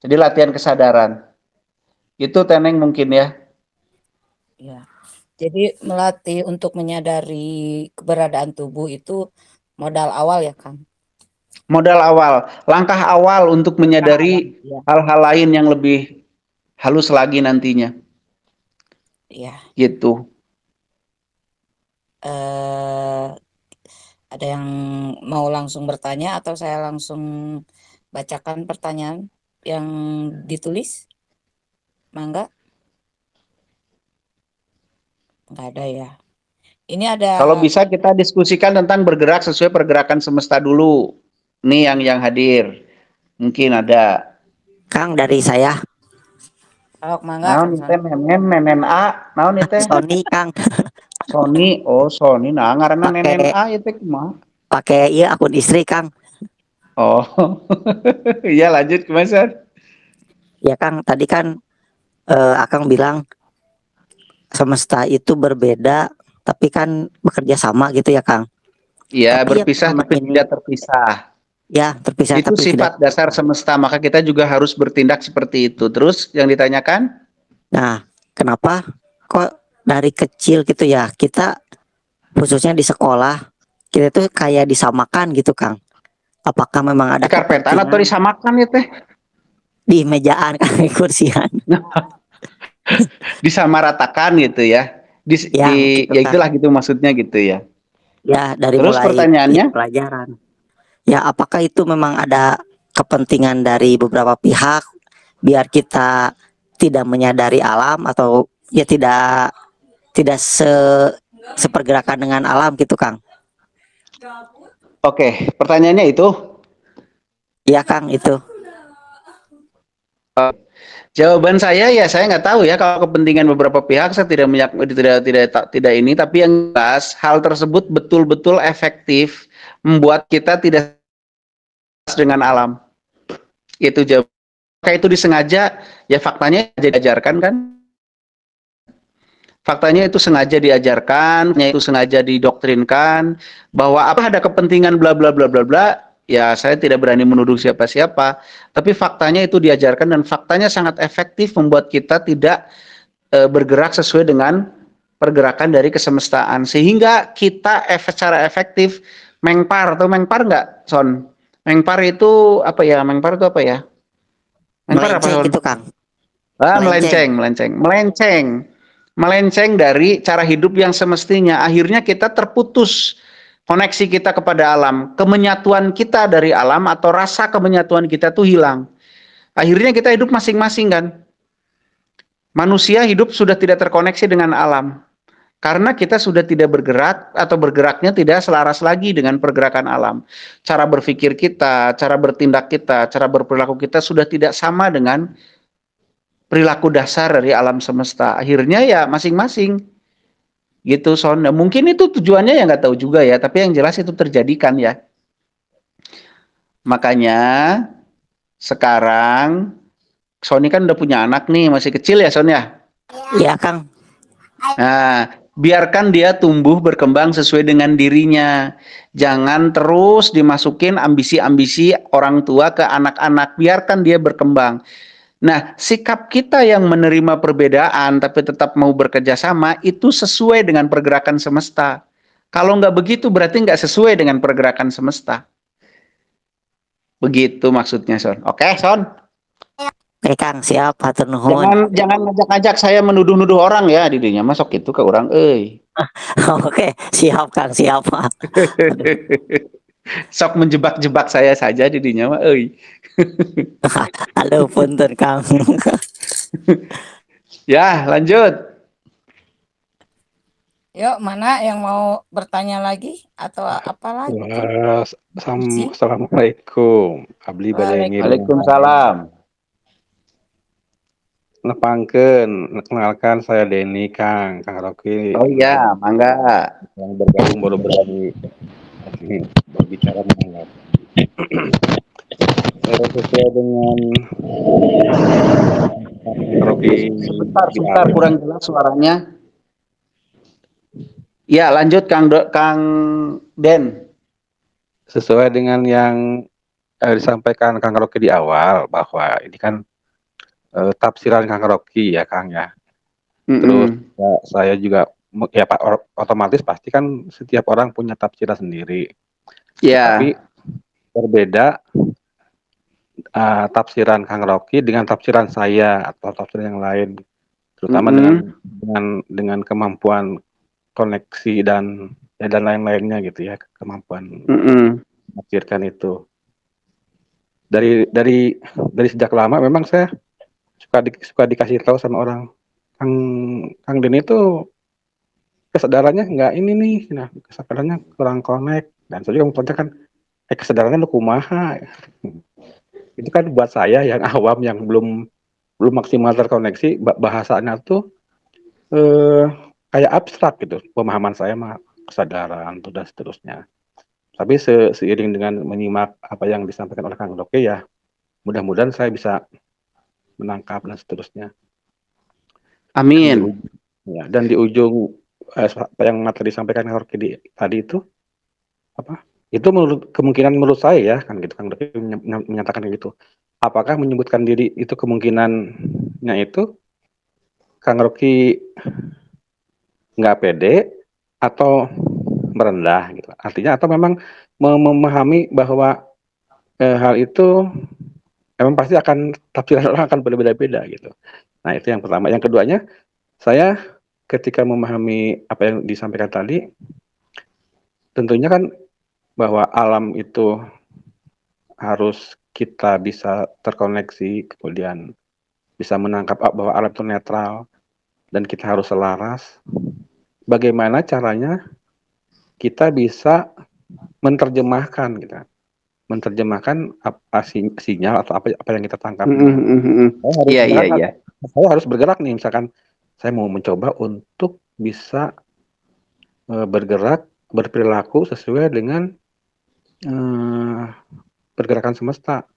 Jadi latihan kesadaran. Itu Teneng mungkin ya. Ya. Jadi melatih untuk menyadari keberadaan tubuh itu modal awal ya, Kang? Modal awal, langkah awal untuk menyadari hal-hal lain yang lebih halus lagi nantinya. Iya. Gitu. Ada yang mau langsung bertanya atau saya langsung bacakan pertanyaan yang ditulis? Mangga? Nggak ada ya. Ini ada Kalau bisa kita diskusikan tentang bergerak sesuai pergerakan semesta dulu. Nih yang hadir. Mungkin ada. Kang dari saya oh, mangga Naon Kang itu Son. nenen A, naon itu? Sony Kang Sony, oh Sony, nah ngaranna nenen pakai A itu kumaha? pakai iya akun istri Kang. Oh, iya lanjut ke Mas. Ya Kang, tadi kan Akang bilang semesta itu berbeda, tapi kan bekerja sama gitu ya Kang. Iya, Tapi yang berpisah selama tapi ini tidak terpisah. ya terpisah Itu tapi tidak. sifat dasar semesta, maka kita juga harus bertindak seperti itu. Terus yang ditanyakan? Nah, kenapa kok dari kecil gitu ya kita khususnya di sekolah kita tuh kayak disamakan gitu Kang? Apakah memang ada Di karpetan atau kepentingan disamakan ya teh? di mejaan Kang, di kursian? Disamaratakan gitu ya. Ya, gitu Ya Kang. itulah gitu maksudnya gitu ya. Ya, dari Terus mulai pertanyaannya? pelajaran. Ya, apakah itu memang ada kepentingan dari beberapa pihak biar kita tidak menyadari alam atau ya tidak sepergerakan dengan alam gitu, Kang? Oke, pertanyaannya itu. Iya, Kang, itu. Jawaban saya ya saya nggak tahu ya kalau kepentingan beberapa pihak saya tidak ini, tapi yang jelas hal tersebut betul-betul efektif membuat kita tidak dengan alam. Itu jawab. Kayak itu disengaja, ya faktanya diajarkan kan? Faktanya itu sengaja diajarkan, itu sengaja didoktrinkan bahwa apa ada kepentingan bla bla bla bla bla. Ya saya tidak berani menuduh siapa-siapa, tapi faktanya itu diajarkan dan faktanya sangat efektif membuat kita tidak bergerak sesuai dengan pergerakan dari kesemestaan sehingga kita secara efektif mengpar atau mengpar nggak Son? Mengpar itu apa ya? Mengpar itu apa ya? Mengpar apa Melenceng Son? gitu, Kang. Melenceng dari cara hidup yang semestinya. Akhirnya kita terputus koneksi kita kepada alam, kemenyatuan kita dari alam atau rasa kemenyatuan kita tuh hilang. Akhirnya kita hidup masing-masing kan. Manusia hidup sudah tidak terkoneksi dengan alam. Karena kita sudah tidak bergerak atau bergeraknya tidak selaras lagi dengan pergerakan alam. Cara berpikir kita, cara bertindak kita, cara berperilaku kita sudah tidak sama dengan perilaku dasar dari alam semesta. Akhirnya ya masing-masing. Gitu Son. Nah, mungkin itu tujuannya ya nggak tahu juga ya, tapi yang jelas itu terjadi kan ya. Makanya sekarang Sony kan udah punya anak nih, masih kecil ya Son ya. Iya, Kang. Nah, biarkan dia tumbuh berkembang sesuai dengan dirinya. Jangan terus dimasukin ambisi-ambisi orang tua ke anak-anak. Biarkan dia berkembang. Nah, sikap kita yang menerima perbedaan tapi tetap mau bekerja sama itu sesuai dengan pergerakan semesta. Kalau nggak begitu berarti nggak sesuai dengan pergerakan semesta. Begitu maksudnya Son. Oke Son? Oke, Kang, siap. Hatur nuhun. Jangan ngajak-ngajak saya menuduh-nuduh orang ya didinya masuk itu ke orang Oke, siap, Kang, siap. Sok menjebak-jebak saya saja didinya mah Halo, punten, Kang. Ya, lanjut. Yuk, mana yang mau bertanya lagi atau apa lagi? Assalamualaikum. Abli balengi. Waalaikumsalam. Nepangkeun, kenalkan saya Denny Kang Rocky. Oh iya, mangga. Yang bergabung baru berani berbicara mengenai sesuai dengan Rocky. Sebentar, kurang jelas suaranya. Ya, lanjut Kang Den. Sesuai dengan yang disampaikan Kang Rocky di awal bahwa ini kan tafsiran Kang Rocky ya Kang ya. Terus ya, saya juga ya Pak otomatis pasti kan setiap orang punya tafsiran sendiri. Ya. Tapi berbeda tafsiran Kang Rocky dengan tafsiran saya atau tafsiran yang lain, terutama dengan kemampuan koneksi dan lain-lainnya gitu ya, kemampuan menafsirkan itu. Dari sejak lama memang saya suka dikasih tahu sama orang, Kang Den itu kesadarannya nggak ini nih, nah kesadarannya kurang connect, dan saya juga mempertanyakan, kesadarannya lu kumaha? Itu kan buat saya yang awam yang belum maksimal terkoneksi, bahasanya tuh kayak abstrak gitu pemahaman saya mah kesadaran tuh dan seterusnya. Tapi seiring dengan menyimak apa yang disampaikan oleh Kang Rocky, ya mudah-mudahan saya bisa menangkap dan seterusnya. Amin. Dan di ujung apa yang materi disampaikan Kang Rocky tadi itu apa? Itu kemungkinan menurut saya ya kan gitu, Kang Rocky menyatakan gitu. Apakah menyebutkan diri itu kemungkinannya itu Kang Rocky nggak pede atau merendah gitu. Artinya atau memang memahami bahwa hal itu memang pasti akan tafsiran orang akan berbeda-beda gitu. Nah, itu yang pertama. Yang keduanya, saya ketika memahami apa yang disampaikan tadi, tentunya kan bahwa alam itu harus kita bisa terkoneksi, kemudian bisa menangkap bahwa alam itu netral dan kita harus selaras. Bagaimana caranya kita bisa menerjemahkan gitu, menerjemahkan apa sinyal atau apa yang kita tangkap. Saya harus bergerak nih, misalkan saya mau mencoba untuk bisa bergerak, berperilaku sesuai dengan pergerakan semesta.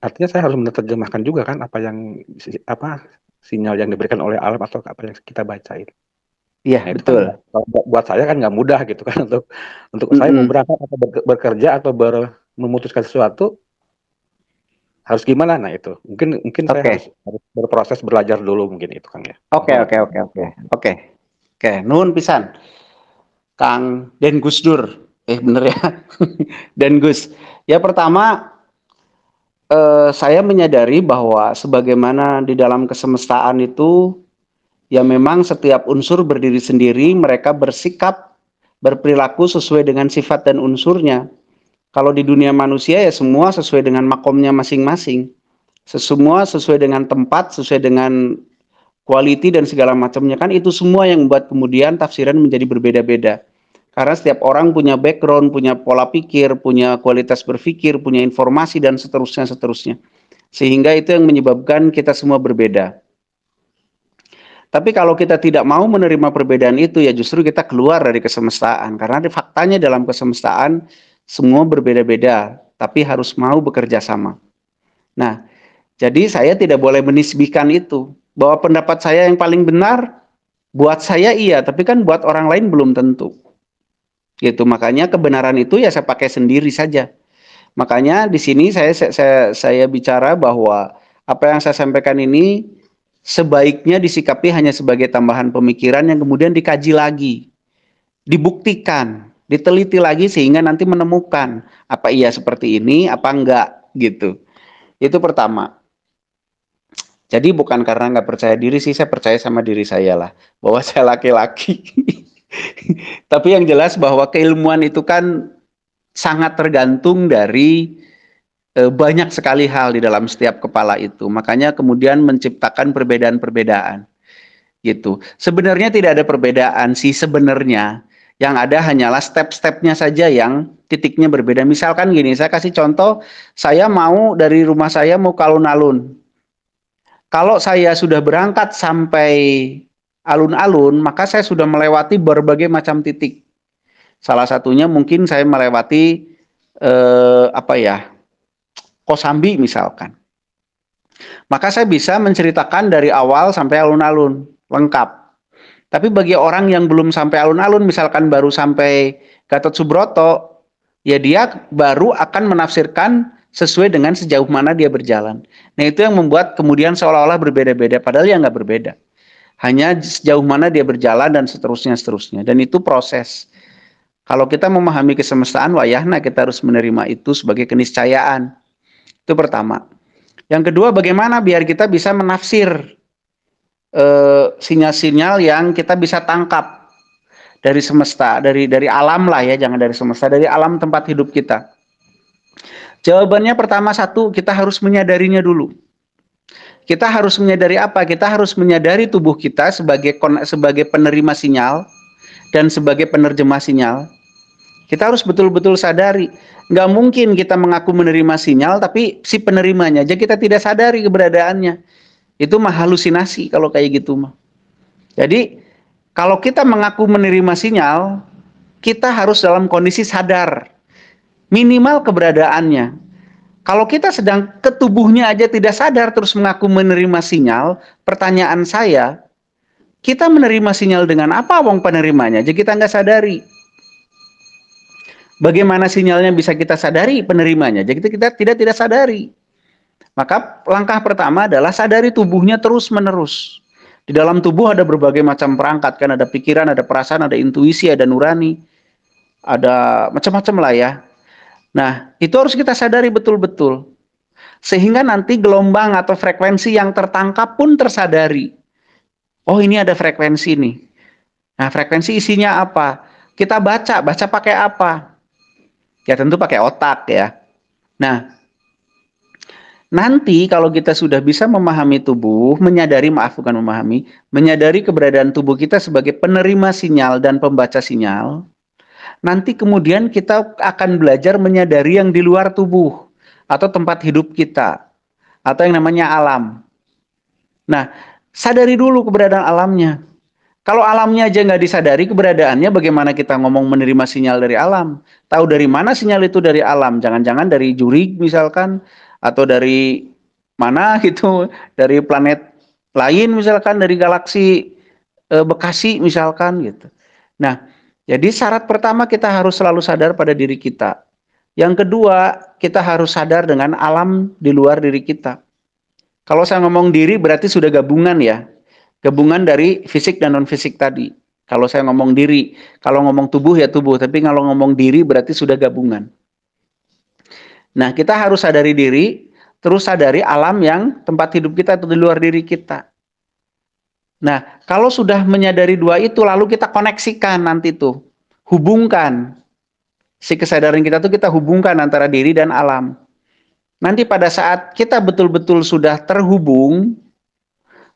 Artinya saya harus menerjemahkan juga kan apa sinyal yang diberikan oleh alam atau apa yang kita bacain. Iya, nah, betul. Kan, buat saya kan nggak mudah gitu kan untuk saya mau berangkat atau bekerja atau memutuskan sesuatu harus gimana. Nah itu mungkin saya harus berproses belajar dulu mungkin itu Kang ya. Oke. Nuhun pisan Kang Den Gusdur. Bener ya. Den Gus. Ya pertama saya menyadari bahwa sebagaimana di dalam kesemestaan itu ya memang setiap unsur berdiri sendiri, mereka bersikap, berperilaku sesuai dengan sifat dan unsurnya. Kalau di dunia manusia ya semua sesuai dengan makomnya masing-masing. Semua sesuai dengan tempat, sesuai dengan quality dan segala macamnya. Kan itu semua yang membuat kemudian tafsiran menjadi berbeda-beda. Karena setiap orang punya background, punya pola pikir, punya kualitas berpikir, punya informasi dan seterusnya. Sehingga itu yang menyebabkan kita semua berbeda. Tapi kalau kita tidak mau menerima perbedaan itu, ya justru kita keluar dari kesemestaan. Karena faktanya dalam kesemestaan, semua berbeda-beda, tapi harus mau bekerja sama. Nah, jadi saya tidak boleh menisbihkan itu. Bahwa pendapat saya yang paling benar, buat saya iya, tapi kan buat orang lain belum tentu. Gitu, makanya kebenaran itu ya saya pakai sendiri saja. Makanya di sini saya bicara bahwa apa yang saya sampaikan ini sebaiknya disikapi hanya sebagai tambahan pemikiran yang kemudian dikaji lagi, dibuktikan, diteliti lagi sehingga nanti menemukan apa iya seperti ini, apa enggak gitu. Itu pertama. Jadi bukan karena nggak percaya diri sih, saya percaya sama diri saya lah, bahwa saya laki-laki. Tapi yang jelas bahwa keilmuan itu kan sangat tergantung dari banyak sekali hal di dalam setiap kepala itu. Makanya kemudian menciptakan perbedaan-perbedaan gitu. Sebenarnya tidak ada perbedaan sih sebenarnya. Yang ada hanyalah step-stepnya saja yang titiknya berbeda. Misalkan gini, saya kasih contoh, saya mau dari rumah saya mau ke alun-alun. Kalau saya sudah berangkat sampai alun-alun, maka saya sudah melewati berbagai macam titik. Salah satunya mungkin saya melewati Kosambi misalkan. Maka saya bisa menceritakan dari awal sampai alun-alun, lengkap. Tapi bagi orang yang belum sampai alun-alun, misalkan baru sampai Gatot Subroto, ya dia baru akan menafsirkan sesuai dengan sejauh mana dia berjalan. Nah itu yang membuat kemudian seolah-olah berbeda-beda, padahal ya nggak berbeda. Hanya sejauh mana dia berjalan dan seterusnya. Dan itu proses. Kalau kita memahami kesemestaan, wayahna kita harus menerima itu sebagai keniscayaan. Itu pertama. Yang kedua, bagaimana biar kita bisa menafsir sinyal-sinyal yang kita bisa tangkap dari semesta, dari alam lah ya, jangan dari semesta, dari alam tempat hidup kita. Jawabannya pertama satu, kita harus menyadarinya dulu. kita harus menyadari apa? Kita harus menyadari tubuh kita sebagai penerima sinyal dan sebagai penerjemah sinyal. Kita harus betul-betul sadari. Nggak mungkin kita mengaku menerima sinyal, tapi si penerimanya aja kita tidak sadari keberadaannya. Itu mah halusinasi kalau kayak gitu mah. Jadi, kalau kita mengaku menerima sinyal, kita harus dalam kondisi sadar. Minimal keberadaannya. Kalau kita sedang ke tubuhnya aja tidak sadar terus mengaku menerima sinyal, pertanyaan saya, kita menerima sinyal dengan apa wong penerimanya aja kita nggak sadari. Bagaimana sinyalnya bisa kita sadari penerimanya? Jadi kita tidak sadari. Maka langkah pertama adalah sadari tubuhnya terus-menerus. Di dalam tubuh ada berbagai macam perangkat, kan ada pikiran, ada perasaan, ada intuisi, ada nurani, ada macam-macam lah ya. Nah, itu harus kita sadari betul-betul. Sehingga nanti gelombang atau frekuensi yang tertangkap pun tersadari. Oh, ini ada frekuensi nih. Nah, frekuensi isinya apa? Kita baca pakai apa? Ya tentu pakai otak ya. Nah, nanti kalau kita sudah bisa memahami tubuh, menyadari keberadaan tubuh kita sebagai penerima sinyal dan pembaca sinyal, nanti kemudian kita akan belajar menyadari yang di luar tubuh atau tempat hidup kita atau yang namanya alam. Nah, sadari dulu keberadaan alamnya. Kalau alamnya aja nggak disadari keberadaannya, bagaimana kita ngomong menerima sinyal dari alam? Tahu dari mana sinyal itu dari alam? Jangan-jangan dari Jurig misalkan, atau dari mana gitu, dari planet lain misalkan, dari galaksi Bekasi misalkan gitu. Nah, jadi syarat pertama kita harus selalu sadar pada diri kita. Yang kedua, kita harus sadar dengan alam di luar diri kita. Kalau saya ngomong diri berarti sudah gabungan ya. Gabungan dari fisik dan non-fisik tadi. Kalau saya ngomong diri, kalau ngomong tubuh ya tubuh, tapi kalau ngomong diri berarti sudah gabungan. Nah, kita harus sadari diri, terus sadari alam yang tempat hidup kita atau di luar diri kita. Nah, kalau sudah menyadari dua itu, lalu kita koneksikan nanti tuh, hubungkan. Si kesadaran kita tuh kita hubungkan antara diri dan alam. Nanti pada saat kita betul-betul sudah terhubung,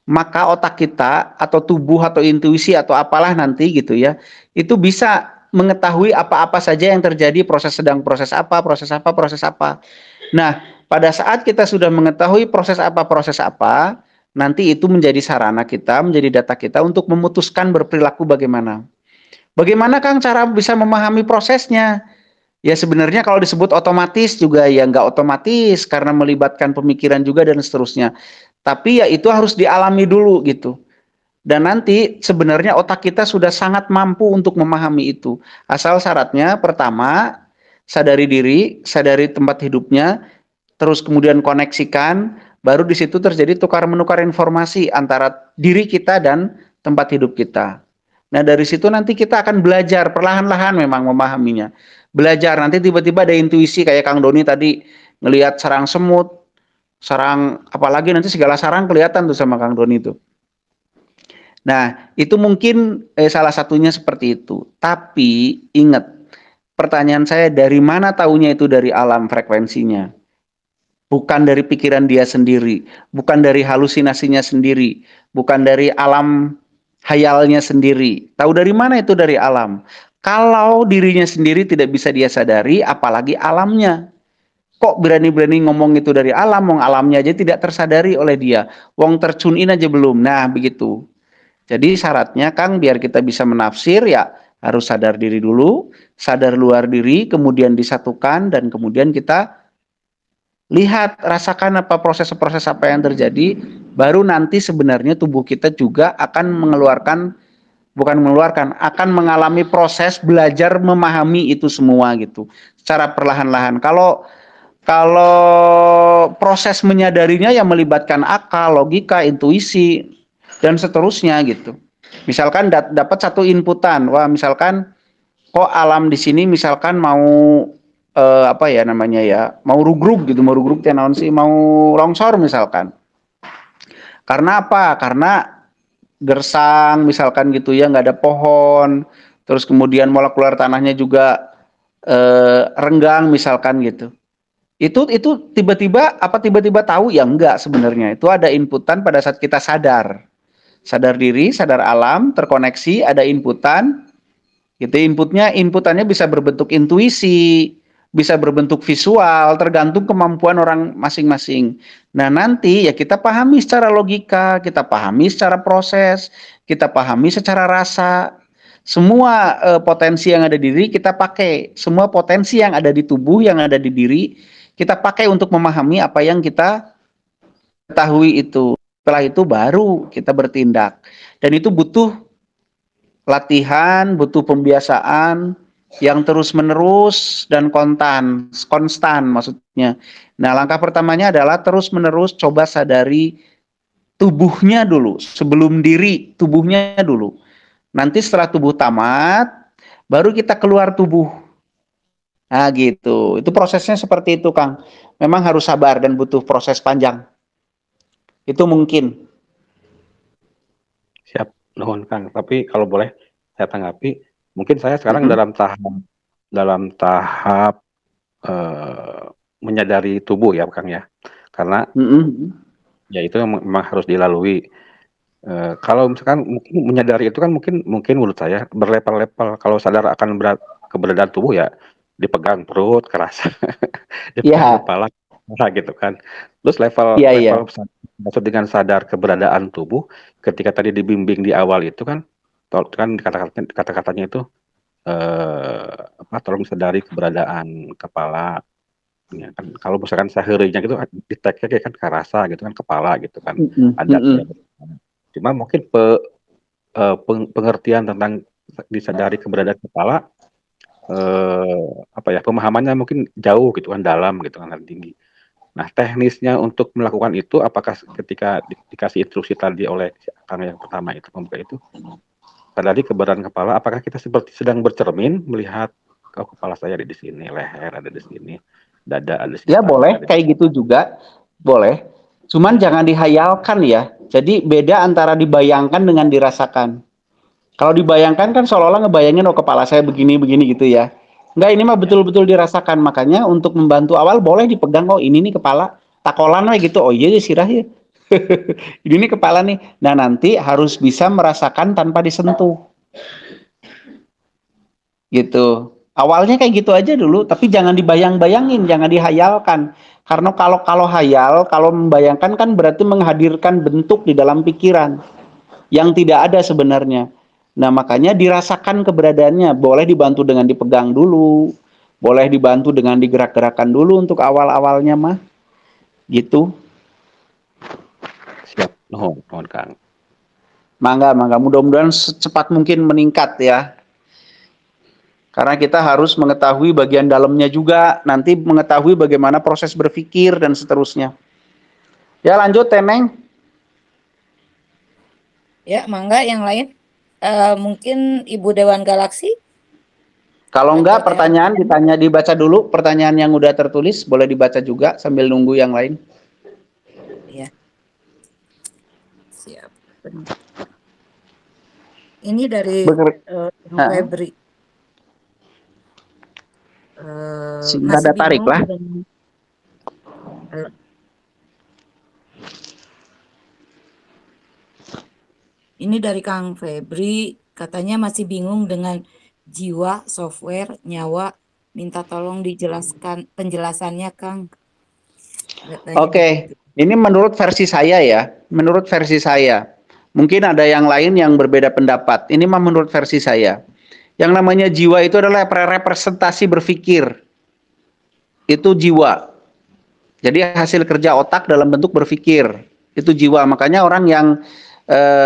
maka otak kita atau tubuh atau intuisi atau apalah nanti gitu ya, itu bisa mengetahui apa-apa saja yang terjadi, proses apa. Nah, pada saat kita sudah mengetahui proses apa, nanti itu menjadi sarana kita, menjadi data kita untuk memutuskan berperilaku bagaimana. Bagaimana Kang cara bisa memahami prosesnya? Ya sebenarnya kalau disebut otomatis juga ya nggak otomatis karena melibatkan pemikiran juga dan seterusnya. Tapi ya itu harus dialami dulu gitu. Dan nanti sebenarnya otak kita sudah sangat mampu untuk memahami itu. Asal syaratnya pertama, sadari diri, sadari tempat hidupnya, terus kemudian koneksikan, baru di situ terjadi tukar-menukar informasi antara diri kita dan tempat hidup kita. Nah dari situ nanti kita akan belajar perlahan-lahan memang memahaminya. Belajar nanti tiba-tiba ada intuisi kayak Kang Doni tadi ngelihat sarang semut, sarang apalagi nanti segala sarang kelihatan tuh sama Kang Doni itu. Nah itu mungkin salah satunya seperti itu. Tapi ingat pertanyaan saya, dari mana taunya itu dari alam frekuensinya? Bukan dari pikiran dia sendiri, bukan dari halusinasinya sendiri, bukan dari alam hayalnya sendiri. Tahu dari mana itu dari alam? Kalau dirinya sendiri tidak bisa dia sadari, apalagi alamnya. Kok berani-berani ngomong itu dari alam, wong alamnya aja tidak tersadari oleh dia. Wong tertune in aja belum. Nah, begitu. Jadi syaratnya Kang biar kita bisa menafsir ya harus sadar diri dulu, sadar luar diri, kemudian disatukan dan kemudian kita lihat, rasakan apa proses-proses apa yang terjadi, baru nanti sebenarnya tubuh kita juga akan akan mengalami proses belajar memahami itu semua gitu. Secara perlahan-lahan. Kalau proses menyadarinya yang melibatkan akal, logika, intuisi, dan seterusnya gitu. Misalkan dapat satu inputan, wah misalkan kok alam di sini misalkan mau mau rugrug gitu, mau longsor misalkan. Karena apa? Karena gersang misalkan gitu ya, nggak ada pohon, terus kemudian molekular tanahnya juga renggang misalkan gitu. Itu tiba-tiba tiba-tiba tahu ya enggak sebenarnya. Itu ada inputan pada saat kita sadar. Sadar diri, sadar alam, terkoneksi, ada inputan. Gitu inputannya bisa berbentuk intuisi, bisa berbentuk visual, tergantung kemampuan orang masing-masing. Nah, nanti ya kita pahami secara logika, kita pahami secara proses, kita pahami secara rasa. Semua potensi yang ada di diri kita pakai, semua potensi yang ada di tubuh, yang ada di diri, kita pakai untuk memahami apa yang kita ketahui itu. Setelah itu baru kita bertindak. Dan itu butuh latihan, butuh pembiasaan yang terus-menerus dan konstan maksudnya. Nah, langkah pertamanya adalah terus-menerus coba sadari tubuhnya dulu, sebelum diri, tubuhnya dulu. Nanti setelah tubuh tamat, baru kita keluar tubuh. Nah, gitu. Itu prosesnya seperti itu, Kang. Memang harus sabar dan butuh proses panjang. Itu mungkin. Siap, nuhun Kang. Tapi kalau boleh saya tanggapi, mungkin saya sekarang dalam tahap menyadari tubuh ya, Kang ya. Karena ya itu memang harus dilalui. Kalau misalkan mungkin menyadari itu kan mungkin menurut saya berlevel-level. Kalau sadar akan keberadaan tubuh ya dipegang perut kerasa, dipegang kepala gitu kan. Terus level maksud dengan sadar keberadaan tubuh ketika tadi dibimbing di awal itu kan kata-katanya itu tolong sadari keberadaan kepala. Ya kan, kalau misalkan seharinya gitu deteknya kan kerasa gitu kan kepala gitu kan ada. Cuma mungkin pengertian tentang disadari keberadaan kepala pemahamannya mungkin jauh gitu kan, dalam gitu kan, tinggi. Nah, teknisnya untuk melakukan itu apakah ketika dikasih instruksi tadi oleh Kang yang pertama itu pembuka itu sadari keberadaan kepala, apakah kita seperti sedang bercermin melihat kepala saya ada di sini, leher ada di sini, dada ada di sini. Ya boleh kayak gitu juga, boleh. Cuman jangan dihayalkan ya. Jadi beda antara dibayangkan dengan dirasakan. Kalau dibayangkan kan seolah-olah ngebayangin kepala saya begini-begini gitu ya. Enggak, ini mah betul-betul dirasakan. Makanya untuk membantu awal boleh dipegang, ini nih kepala, takolan we gitu. Oh iya sirah ya. Ini nih kepala nih. Nah, nanti harus bisa merasakan tanpa disentuh. Gitu. Awalnya kayak gitu aja dulu, tapi jangan dibayang-bayangin, jangan dihayalkan. Karena kalau hayal, kalau membayangkan kan berarti menghadirkan bentuk di dalam pikiran yang tidak ada sebenarnya. Nah, makanya dirasakan keberadaannya. Boleh dibantu dengan dipegang dulu, boleh dibantu dengan digerak-gerakan dulu untuk awal-awalnya mah. Gitu. Siap, nuhun Kang. Mangga, mudah-mudahan secepat mungkin meningkat ya. Karena kita harus mengetahui bagian dalamnya juga, nanti mengetahui bagaimana proses berpikir dan seterusnya. Ya lanjut, Teneng. Ya, mangga yang lain. Mungkin Ibu Dewan Galaksi. Kalau enggak, pertanyaan dibaca dulu. Pertanyaan yang udah tertulis boleh dibaca juga sambil nunggu yang lain. Ya. Siap. Ini dari Febri. Masih tarik lah. Ini dari Kang Febri, katanya masih bingung dengan jiwa, software, nyawa. Minta tolong dijelaskan penjelasannya, Kang. Oke, ini menurut versi saya ya. Menurut versi saya. Mungkin ada yang lain yang berbeda pendapat. Ini mah menurut versi saya. Yang namanya jiwa itu adalah representasi berpikir. Itu jiwa. Jadi hasil kerja otak dalam bentuk berpikir. Itu jiwa. Makanya orang yang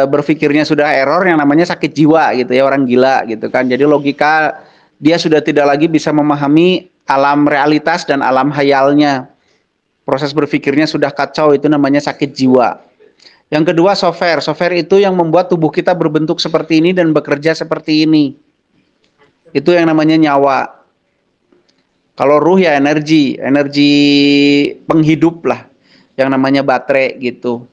berpikirnya sudah error yang namanya sakit jiwa gitu ya, orang gila gitu kan. Jadi logika dia sudah tidak lagi bisa memahami alam realitas dan alam hayalnya. Proses berpikirnya sudah kacau, itu namanya sakit jiwa. Yang kedua software. Software itu yang membuat tubuh kita berbentuk seperti ini dan bekerja seperti ini. Itu yang namanya nyawa. Kalau ruh ya energi penghidup lah, yang namanya baterai gitu.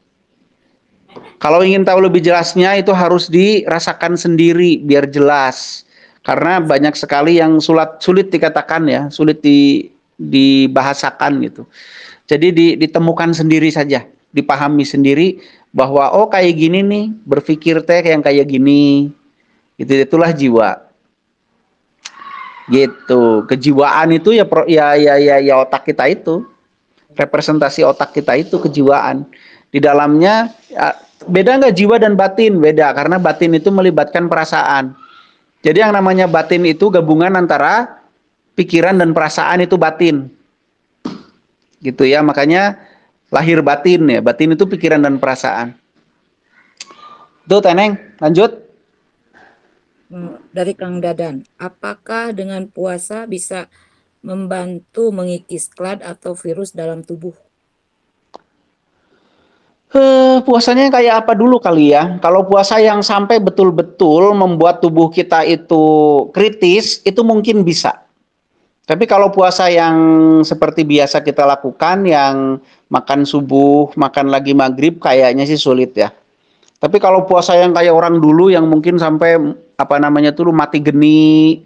Kalau ingin tahu lebih jelasnya itu harus dirasakan sendiri biar jelas. Karena banyak sekali yang sulit dikatakan ya, sulit dibahasakan gitu. Jadi ditemukan sendiri saja, dipahami sendiri bahwa oh kayak gini nih, berpikir teh yang kayak gini. Gitu, itulah jiwa. Gitu. Kejiwaan itu ya otak kita itu. Representasi otak kita itu kejiwaan. Di dalamnya beda nggak jiwa dan batin? Beda, karena batin itu melibatkan perasaan. Jadi yang namanya batin itu gabungan antara pikiran dan perasaan, itu batin. Gitu ya, makanya lahir batin ya. Batin itu pikiran dan perasaan. Tuh Teneng, lanjut. Dari Kang Dadan, apakah dengan puasa bisa membantu mengikis klad atau virus dalam tubuh? Puasanya kayak apa dulu kali ya? Kalau puasa yang sampai betul-betul membuat tubuh kita itu kritis, itu mungkin bisa. Tapi kalau puasa yang seperti biasa kita lakukan, yang makan subuh, makan lagi maghrib, kayaknya sih sulit ya. Tapi kalau puasa yang kayak orang dulu yang mungkin sampai mati geni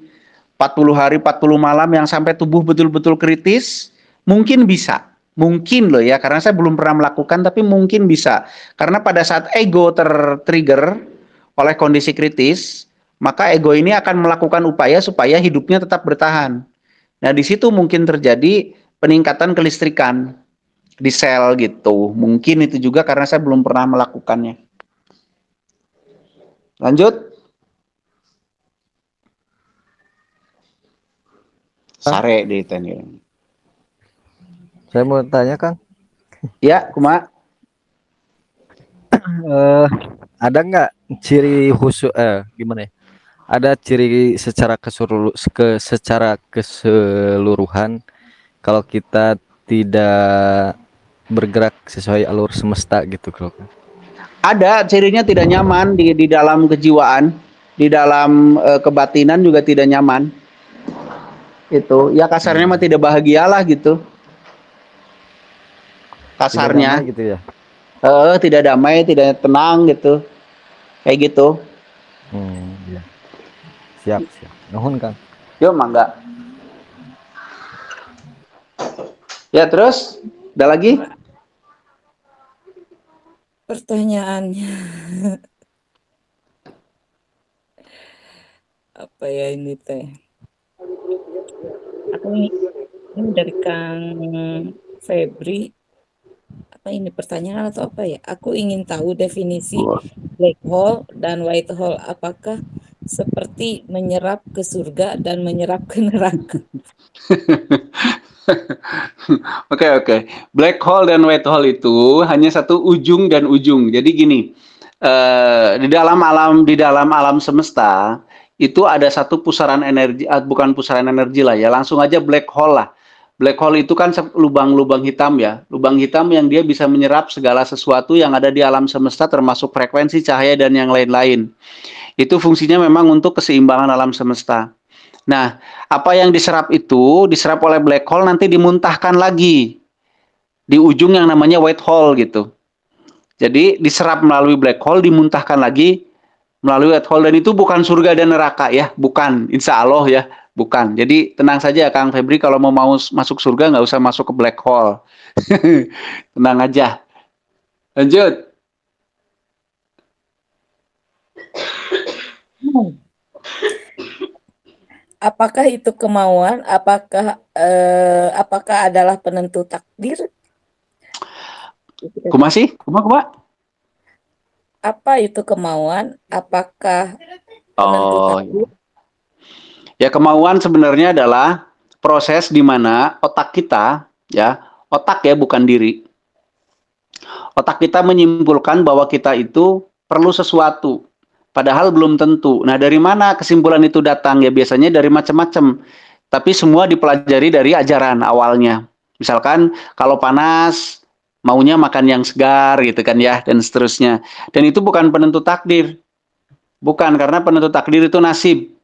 40 hari 40 malam yang sampai tubuh betul-betul kritis, mungkin bisa. Mungkin loh ya, karena saya belum pernah melakukan, tapi mungkin bisa. Karena pada saat ego tertrigger oleh kondisi kritis, maka ego ini akan melakukan upaya supaya hidupnya tetap bertahan. Nah, di situ mungkin terjadi peningkatan kelistrikan di sel gitu. Mungkin itu juga karena saya belum pernah melakukannya. Lanjut. Sare di tanya. Saya mau tanya, Kang. Ya, Kuma. Ada nggak ciri khusus, gimana ya? Ada ciri secara keseluruhan kalau kita tidak bergerak sesuai alur semesta gitu, kalau Ada cirinya tidak nyaman di dalam kejiwaan, di dalam kebatinan juga tidak nyaman. Itu, ya kasarnya mah tidak bahagialah gitu. Kasarnya. Tidak damai gitu ya. Tidak damai, tidak tenang gitu. Kayak gitu. Iya. Siap. Nuhun, Kang. Yuk, mangga. Ya, terus ada lagi? Pertanyaannya apa ya ini teh? Ini dari Kang Febri. Apa ini pertanyaan atau apa ya? Aku ingin tahu definisi black hole dan white hole. Apakah seperti menyerap ke surga dan menyerap ke neraka? Oke. Black hole dan white hole itu hanya satu ujung dan ujung. Jadi gini, di dalam alam semesta itu ada satu pusaran energi, bukan pusaran energi lah ya, langsung aja black hole lah. Black hole itu kan lubang-lubang hitam ya, lubang hitam yang dia bisa menyerap segala sesuatu yang ada di alam semesta termasuk frekuensi cahaya dan yang lain-lain. Itu fungsinya memang untuk keseimbangan alam semesta. Nah, apa yang diserap itu diserap oleh black hole nanti dimuntahkan lagi di ujung yang namanya white hole gitu. Jadi diserap melalui black hole, dimuntahkan lagi melalui white hole, dan itu bukan surga dan neraka ya, bukan, insya Allah ya, bukan. Jadi tenang saja Kang Febri, kalau mau masuk surga nggak usah masuk ke black hole. Tenang aja. Lanjut. Apakah itu kemauan? Apakah adalah penentu takdir? Kuma? Apa itu kemauan? Apakah penentu takdir? Ya, kemauan sebenarnya adalah proses di mana otak kita, ya, otak ya bukan diri. Otak kita menyimpulkan bahwa kita itu perlu sesuatu, padahal belum tentu. Nah, dari mana kesimpulan itu datang? Ya biasanya dari macam-macam. Tapi semua dipelajari dari ajaran awalnya. Misalkan kalau panas, maunya makan yang segar gitu kan ya, dan seterusnya. Dan itu bukan penentu takdir. Bukan, karena penentu takdir itu nasib.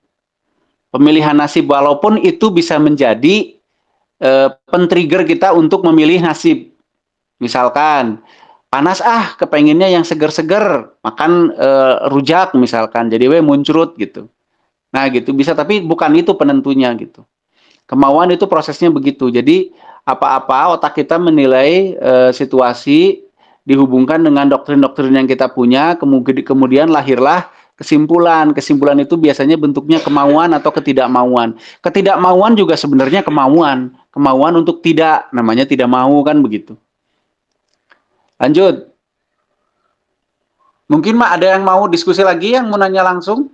Pemilihan nasib, walaupun itu bisa menjadi pen-trigger kita untuk memilih nasib. Misalkan panas kepenginnya yang seger-seger, makan rujak misalkan, jadi muncrut gitu. Nah gitu bisa, tapi bukan itu penentunya gitu. Kemauan itu prosesnya begitu. Jadi apa-apa otak kita menilai situasi dihubungkan dengan doktrin-doktrin yang kita punya, kemudian lahirlah kesimpulan. Kesimpulan itu biasanya bentuknya kemauan atau ketidakmauan. Ketidakmauan juga sebenarnya kemauan. Kemauan untuk tidak, namanya tidak mau kan begitu. Lanjut. Mungkin ada yang mau diskusi lagi, yang mau nanya langsung?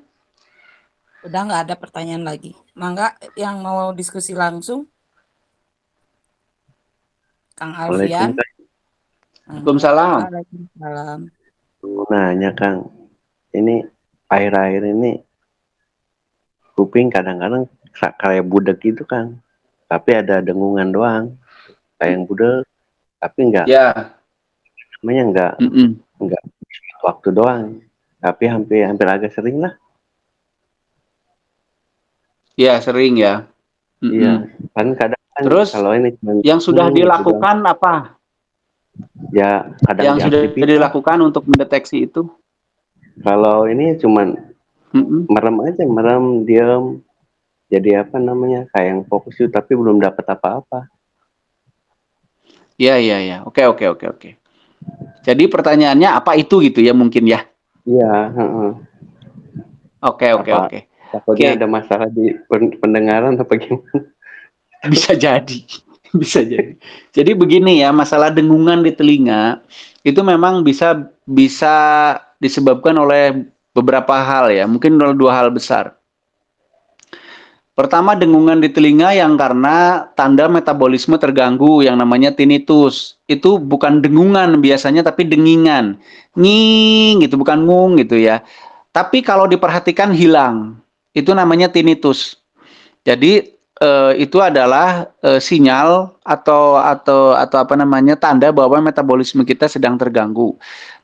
Udah nggak ada pertanyaan lagi. Mangga yang mau diskusi langsung. Kang Alfian. Waalaikumsalam. Waalaikumsalam. Mau nanya Kang, ini akhir-akhir ini kuping kadang-kadang kayak budek gitu Kang, tapi ada dengungan doang, kayak yang budek, tapi enggak. Ya. Namanya enggak waktu doang, tapi hampir agak sering lah. Iya, sering ya. Iya, kan kadang terus kalau ini yang sudah dilakukan gitu apa? Ya, kadang yang sudah dilakukan untuk mendeteksi itu? Kalau ini cuman merem aja, merem, diam. Jadi apa namanya? Kayak yang fokus itu tapi belum dapat apa-apa. Iya. Oke. Jadi pertanyaannya apa itu gitu ya mungkin ya? Iya, Oke. Takutnya ada masalah di pendengaran atau gimana? Bisa jadi. Jadi begini ya, masalah dengungan di telinga itu memang bisa disebabkan oleh beberapa hal ya, mungkin oleh dua hal besar. Pertama, dengungan di telinga yang karena tanda metabolisme terganggu yang namanya tinnitus. Itu bukan dengungan biasanya tapi dengingan. Nging gitu, bukan ngung gitu ya. Tapi kalau diperhatikan hilang. Itu namanya tinnitus. Jadi itu adalah sinyal atau apa namanya tanda bahwa metabolisme kita sedang terganggu.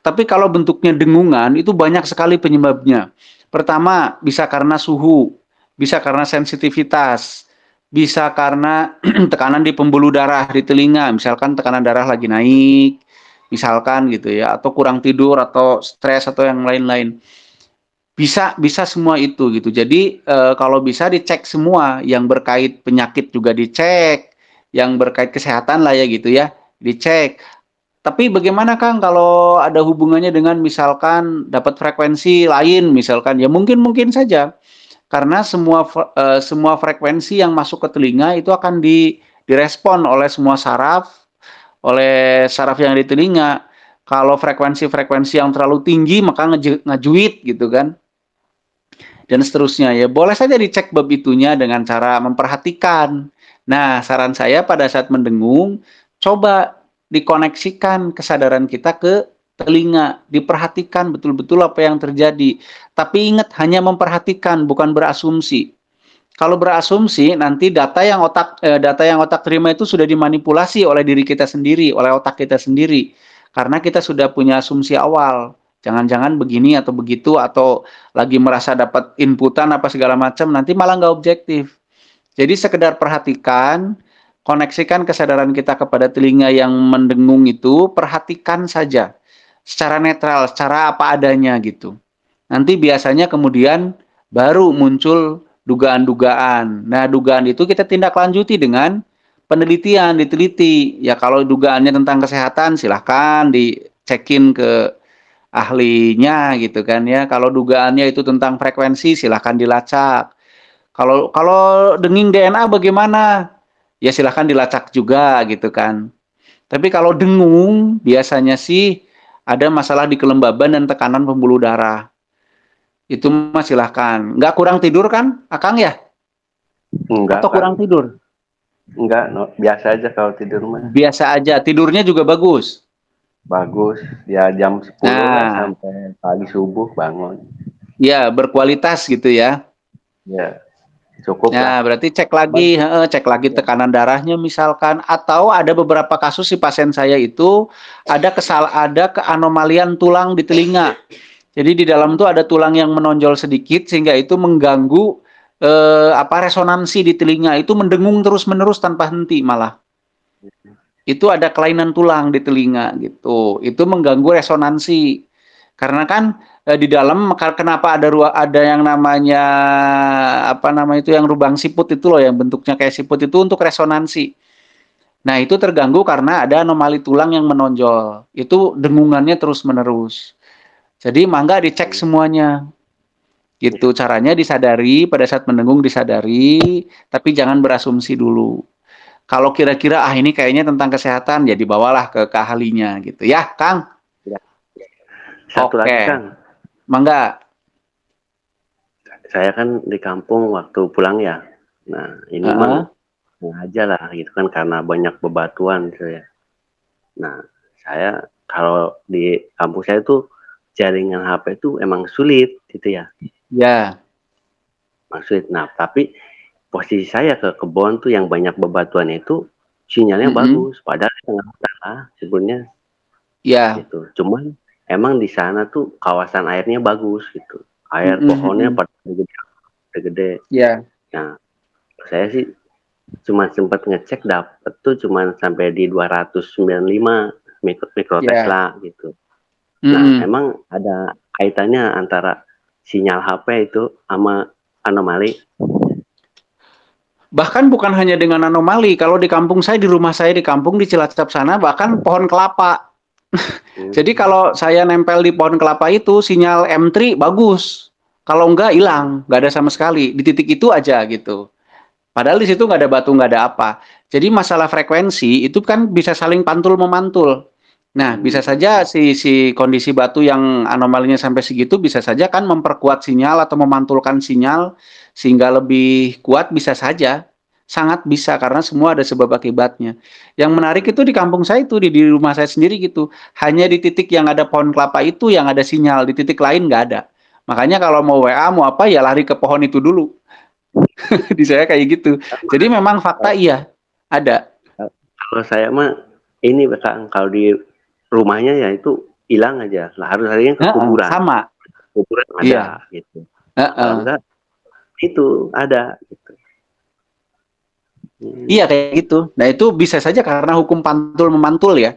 Tapi kalau bentuknya dengungan itu banyak sekali penyebabnya. Pertama, bisa karena suhu, bisa karena sensitivitas, bisa karena tekanan di pembuluh darah di telinga, misalkan tekanan darah lagi naik, misalkan gitu ya, atau kurang tidur atau stres atau yang lain-lain. Bisa semua itu gitu. Jadi kalau bisa dicek semua, yang berkait penyakit juga dicek, yang berkait kesehatan lah ya gitu ya, dicek. Tapi bagaimana Kang kalau ada hubungannya dengan misalkan dapat frekuensi lain misalkan, ya mungkin saja. Karena semua frekuensi yang masuk ke telinga itu akan direspon oleh semua saraf, oleh saraf yang di telinga. Kalau frekuensi yang terlalu tinggi maka ngajuit gitu kan. Dan seterusnya ya, boleh saja dicek bab itunya dengan cara memperhatikan. Nah, saran saya pada saat mendengung, coba dikoneksikan kesadaran kita ke telinga, diperhatikan betul-betul apa yang terjadi. Tapi ingat, hanya memperhatikan, bukan berasumsi. Kalau berasumsi, nanti data yang otak terima itu sudah dimanipulasi oleh diri kita sendiri, oleh otak kita sendiri. Karena kita sudah punya asumsi awal. Jangan-jangan begini atau begitu, atau lagi merasa dapat inputan apa segala macam, nanti malah nggak objektif. Jadi sekedar perhatikan, koneksikan kesadaran kita kepada telinga yang mendengung itu, perhatikan saja. Secara netral, secara apa adanya gitu. Nanti biasanya kemudian baru muncul dugaan-dugaan. Nah, dugaan itu kita tindak lanjuti dengan penelitian, diteliti. Ya kalau dugaannya tentang kesehatan, silahkan dicekin ke ahlinya gitu kan ya. Kalau dugaannya itu tentang frekuensi, silahkan dilacak. Kalau denging DNA bagaimana? Ya silahkan dilacak juga gitu kan. Tapi kalau dengung biasanya sih ada masalah di kelembaban dan tekanan pembuluh darah. Itu mah silahkan. Nggak kurang tidur kan, Akang ya? Enggak. Atau kurang tidur? Enggak, biasa aja kalau tidur mah. Biasa aja. Tidurnya juga bagus. Bagus, ya jam 10 sampai pagi subuh bangun. Ya, berkualitas gitu ya. Ya, cukup. Nah, berarti cek lagi tekanan darahnya misalkan, atau ada beberapa kasus si pasien saya itu ada keanomalian tulang di telinga. Jadi di dalam itu ada tulang yang menonjol sedikit sehingga itu mengganggu resonansi di telinga, itu mendengung terus-menerus tanpa henti malah. Itu ada kelainan tulang di telinga gitu. Itu mengganggu resonansi. Karena kan di dalam kenapa ada yang namanya apa namanya itu yang lubang siput itu loh yang bentuknya kayak siput itu untuk resonansi. Nah, itu terganggu karena ada anomali tulang yang menonjol. Itu dengungannya terus-menerus. Jadi mangga dicek semuanya. Gitu caranya disadari, pada saat mendengung disadari, tapi jangan berasumsi dulu. Kalau kira-kira ini kayaknya tentang kesehatan, ya dibawalah ke ahlinya gitu ya, Kang. Ya. Satu lagi, Kang. Mangga. Saya kan di kampung waktu pulang ya. Nah, ini mah aja lah gitu kan karena banyak bebatuan gitu ya. Nah, saya kalau di kampung saya tuh jaringan HP itu emang sulit gitu ya. Ya. Sulit. Nah, tapi posisi saya ke kebun tuh yang banyak bebatuan itu sinyalnya bagus, padahal tengah utara sebenarnya. Ya. Gitu. Cuman emang di sana tuh kawasan airnya bagus gitu. Air pohonnya pada gede-gede. Ya. Nah, saya sih cuma sempat ngecek dapet tuh cuma sampai di 295 mikrotesla gitu. Nah, emang ada kaitannya antara sinyal HP itu sama anomali? Bahkan bukan hanya dengan anomali. Kalau di kampung saya, di rumah saya di kampung di Cilacap sana, bahkan pohon kelapa. Jadi kalau saya nempel di pohon kelapa itu sinyal M3 bagus. Kalau enggak hilang, nggak ada sama sekali. Di titik itu aja gitu. Padahal di situ nggak ada batu, nggak ada apa. Jadi masalah frekuensi itu kan bisa saling pantul memantul. Nah, bisa saja si kondisi batu yang anomalinya sampai segitu bisa saja kan memperkuat sinyal atau memantulkan sinyal sehingga lebih kuat, bisa saja. Sangat bisa karena semua ada sebab akibatnya. Yang menarik itu di kampung saya itu di rumah saya sendiri gitu. Hanya di titik yang ada pohon kelapa itu yang ada sinyal, di titik lain nggak ada. Makanya kalau mau WA mau apa ya lari ke pohon itu dulu. Di saya kayak gitu. Jadi memang fakta iya ada. Kalau saya mah ini Kang, kalau di rumahnya ya itu hilang aja. Lah harus harinya ke kuburan. Sama. Kuburan ada gitu. Kalau enggak itu ada gitu. Iya kayak gitu. Nah itu bisa saja karena hukum pantul memantul ya.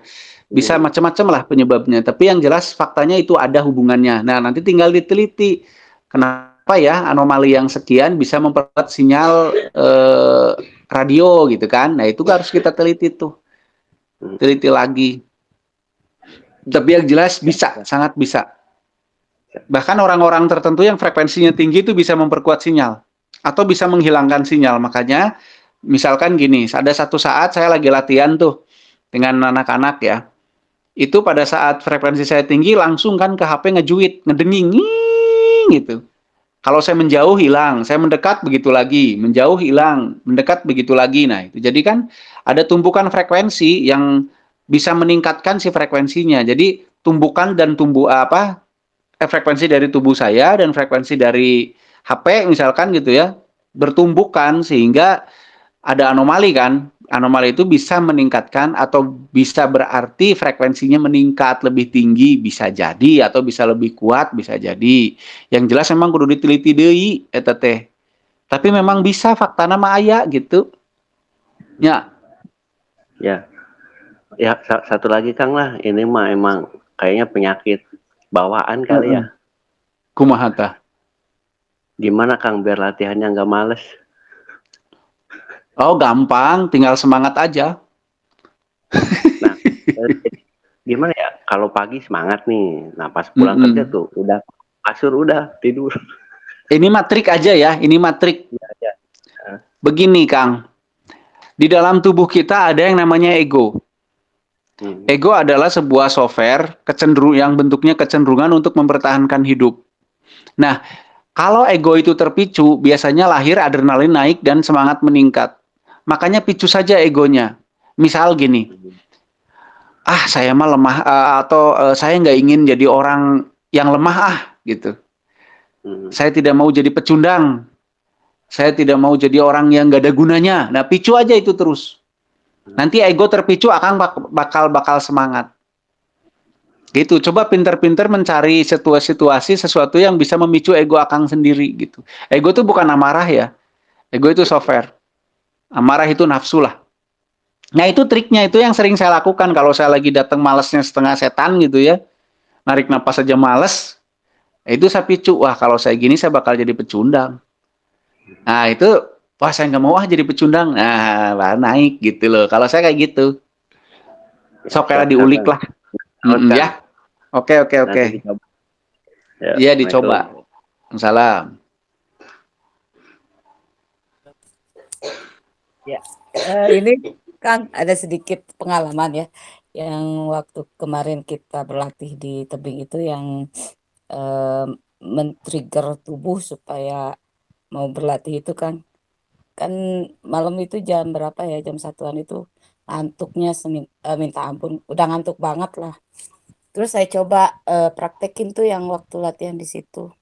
Bisa macam-macam lah penyebabnya. Tapi yang jelas faktanya itu ada hubungannya. Nah nanti tinggal diteliti. Kenapa ya anomali yang sekian bisa memperkuat sinyal radio gitu kan. Nah itu harus kita teliti tuh. Teliti lagi. Tapi yang jelas bisa, sangat bisa. Bahkan orang-orang tertentu yang frekuensinya tinggi itu bisa memperkuat sinyal. Atau bisa menghilangkan sinyal. Makanya misalkan gini, ada satu saat saya lagi latihan tuh dengan anak-anak ya. Itu pada saat frekuensi saya tinggi langsung kan ke HP ngejuit, ngedenging gitu. Kalau saya menjauh hilang, saya mendekat begitu lagi, menjauh hilang, mendekat begitu lagi. Nah, itu jadi kan ada tumpukan frekuensi yang bisa meningkatkan si frekuensinya. Jadi tumbukan dan frekuensi dari tubuh saya dan frekuensi dari HP misalkan gitu ya, bertumbukan sehingga ada anomali kan. Anomali itu bisa meningkatkan atau bisa berarti frekuensinya meningkat lebih tinggi, bisa jadi, atau bisa lebih kuat, bisa jadi. Yang jelas memang kudu diteliti deui eta teh. Tapi memang bisa fakta nama aya gitu. Ya. Ya. Ya, satu lagi Kang lah, ini mah emang kayaknya penyakit bawaan kali ya. Kumaha tah? Gimana Kang biar latihannya nggak males? Oh gampang, tinggal semangat aja. Nah, gimana ya? Kalau pagi semangat nih, nah pas pulang kerja tuh udah kasur udah tidur. Ini matrik aja ya, ini matrik. Ya. Begini Kang, di dalam tubuh kita ada yang namanya ego. Ego adalah sebuah software yang bentuknya kecenderungan untuk mempertahankan hidup. Nah, kalau ego itu terpicu, biasanya lahir adrenalin naik dan semangat meningkat. Makanya picu saja egonya. Misal gini, saya mah lemah atau saya nggak ingin jadi orang yang lemah gitu. Saya tidak mau jadi pecundang. Saya tidak mau jadi orang yang nggak ada gunanya. Nah picu aja itu terus. Nanti ego terpicu akan bakal semangat. Gitu. Coba pinter-pinter mencari situasi sesuatu yang bisa memicu ego Akang sendiri gitu. Ego itu bukan amarah ya. Ego itu software. Amarah itu nafsu lah. Nah itu triknya, itu yang sering saya lakukan kalau saya lagi datang malesnya setengah setan gitu ya. narik napas saja males, itu saya picu, wah kalau saya gini saya bakal jadi pecundang. Nah itu, wah saya nggak mau jadi pecundang, nah naik gitu loh. Kalau saya kayak gitu, sok kayak diulik lah. Ya, oke. Iya dicoba. Salam. Ya, ini Kang ada sedikit pengalaman ya, yang waktu kemarin kita berlatih di tebing itu yang men-trigger tubuh supaya mau berlatih itu kan malam itu jam berapa ya, jam 1-an itu ngantuknya minta ampun, udah ngantuk banget lah. Terus saya coba praktekin tuh yang waktu latihan di situ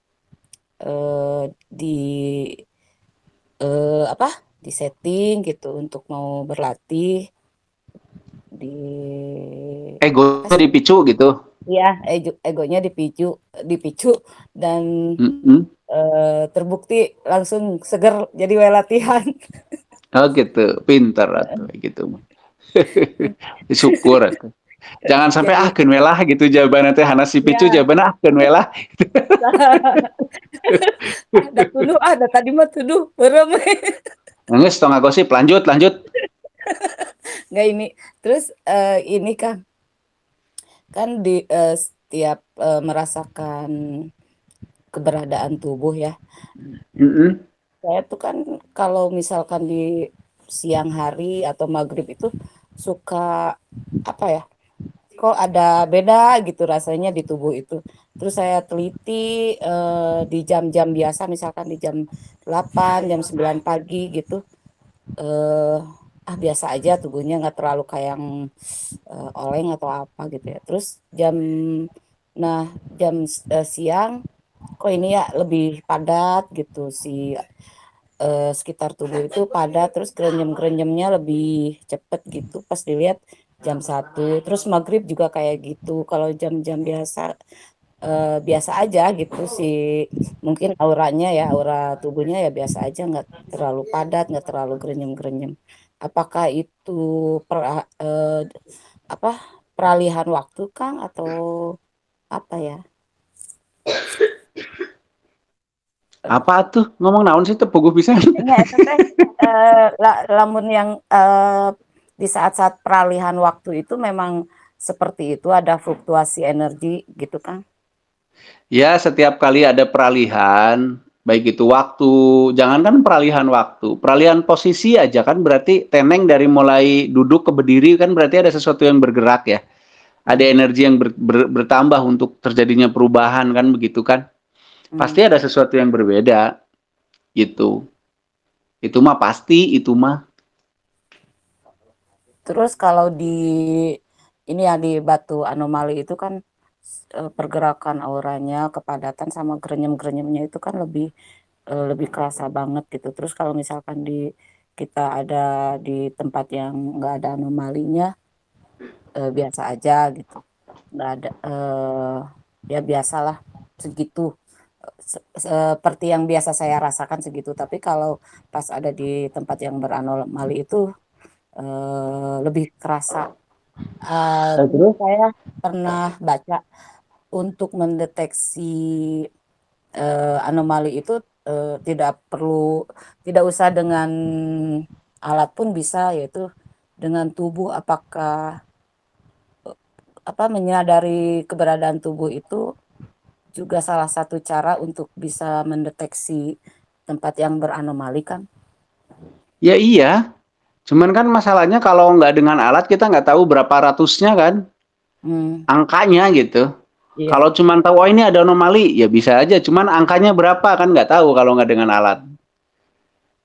di di setting gitu untuk mau berlatih di Egonya dipicu gitu. Iya, egonya dipicu dan terbukti langsung seger jadi latihan. Oh gitu, pinter atau gitu. Syukur atuh. Jangan sampai keun welah gitu jawabanna teh hana si picu jawabanna keun welah. Ada tuduh, ada tadi mah tuduh, berem. Geus tong ngagosip, lanjut. Nggak ini. Terus ini kan di setiap merasakan keberadaan tubuh ya. Saya tuh kan kalau misalkan di siang hari atau maghrib itu suka apa ya, kok ada beda gitu rasanya di tubuh itu. Terus saya teliti di jam-jam biasa, misalkan di jam 8, jam 9 pagi gitu, biasa aja tubuhnya, nggak terlalu kayak oleng atau apa gitu ya. Terus jam siang kok ini ya lebih padat gitu sekitar tubuh itu padat, terus grenyem-grenyemnya lebih cepet gitu pas dilihat jam 1. Terus maghrib juga kayak gitu. Kalau jam-jam biasa aja gitu sih, mungkin auranya ya, aura tubuhnya ya biasa aja, nggak terlalu padat, nggak terlalu grenyem-grenyem. Apakah itu peralihan waktu Kang atau apa ya? Apa tuh ngomong naon sih teu puguh pisan. Lamun yang di saat-saat peralihan waktu itu memang seperti itu, ada fluktuasi energi gitu kan? Ya, setiap kali ada peralihan, baik itu waktu, jangankan peralihan waktu, peralihan posisi aja kan berarti teneng dari mulai duduk ke berdiri kan berarti ada sesuatu yang bergerak ya. Ada energi yang bertambah untuk terjadinya perubahan kan begitu kan? Pasti ada sesuatu yang berbeda gitu. Itu mah pasti, itu mah. Terus kalau di ini ya, di batu anomali itu kan pergerakan auranya, kepadatan sama grenyem-grenyemnya itu kan lebih kerasa banget gitu. Terus kalau misalkan kita ada di tempat yang nggak ada anomalinya, biasa aja gitu, nggak ada ya biasalah segitu, seperti yang biasa saya rasakan segitu. Tapi kalau pas ada di tempat yang beranomali itu lebih kerasa. Terus saya pernah baca untuk mendeteksi anomali itu tidak usah dengan alat pun bisa, yaitu dengan tubuh. Apakah menyadari keberadaan tubuh itu juga salah satu cara untuk bisa mendeteksi tempat yang beranomali kan? Ya iya, cuman kan masalahnya kalau nggak dengan alat kita nggak tahu berapa ratusnya kan, angkanya gitu. Iya. Kalau cuman tahu ini ada anomali ya bisa aja, cuman angkanya berapa kan nggak tahu kalau nggak dengan alat.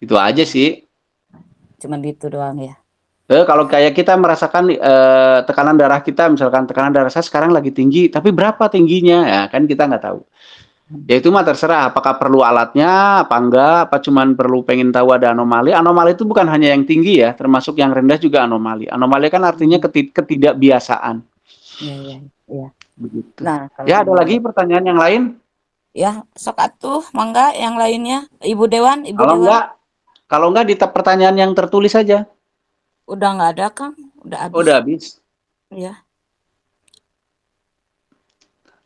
Itu aja sih. Cuman itu doang ya. Kalau kayak kita merasakan tekanan darah kita, misalkan tekanan darah saya sekarang lagi tinggi, tapi berapa tingginya ya kan kita nggak tahu. Ya itu mah terserah, apakah perlu alatnya, apa enggak, apa cuman perlu pengen tahu ada anomali. Anomali itu bukan hanya yang tinggi ya, termasuk yang rendah juga anomali. Anomali kan artinya ketidakbiasaan. Iya. Begitu. Nah, ya ada lagi pertanyaan yang lain? Ya, sok atuh, mangga yang lainnya. Ibu Dewan, Kalau enggak di pertanyaan yang tertulis saja. Udah nggak ada, Kang. Udah habis. Udah habis. Iya.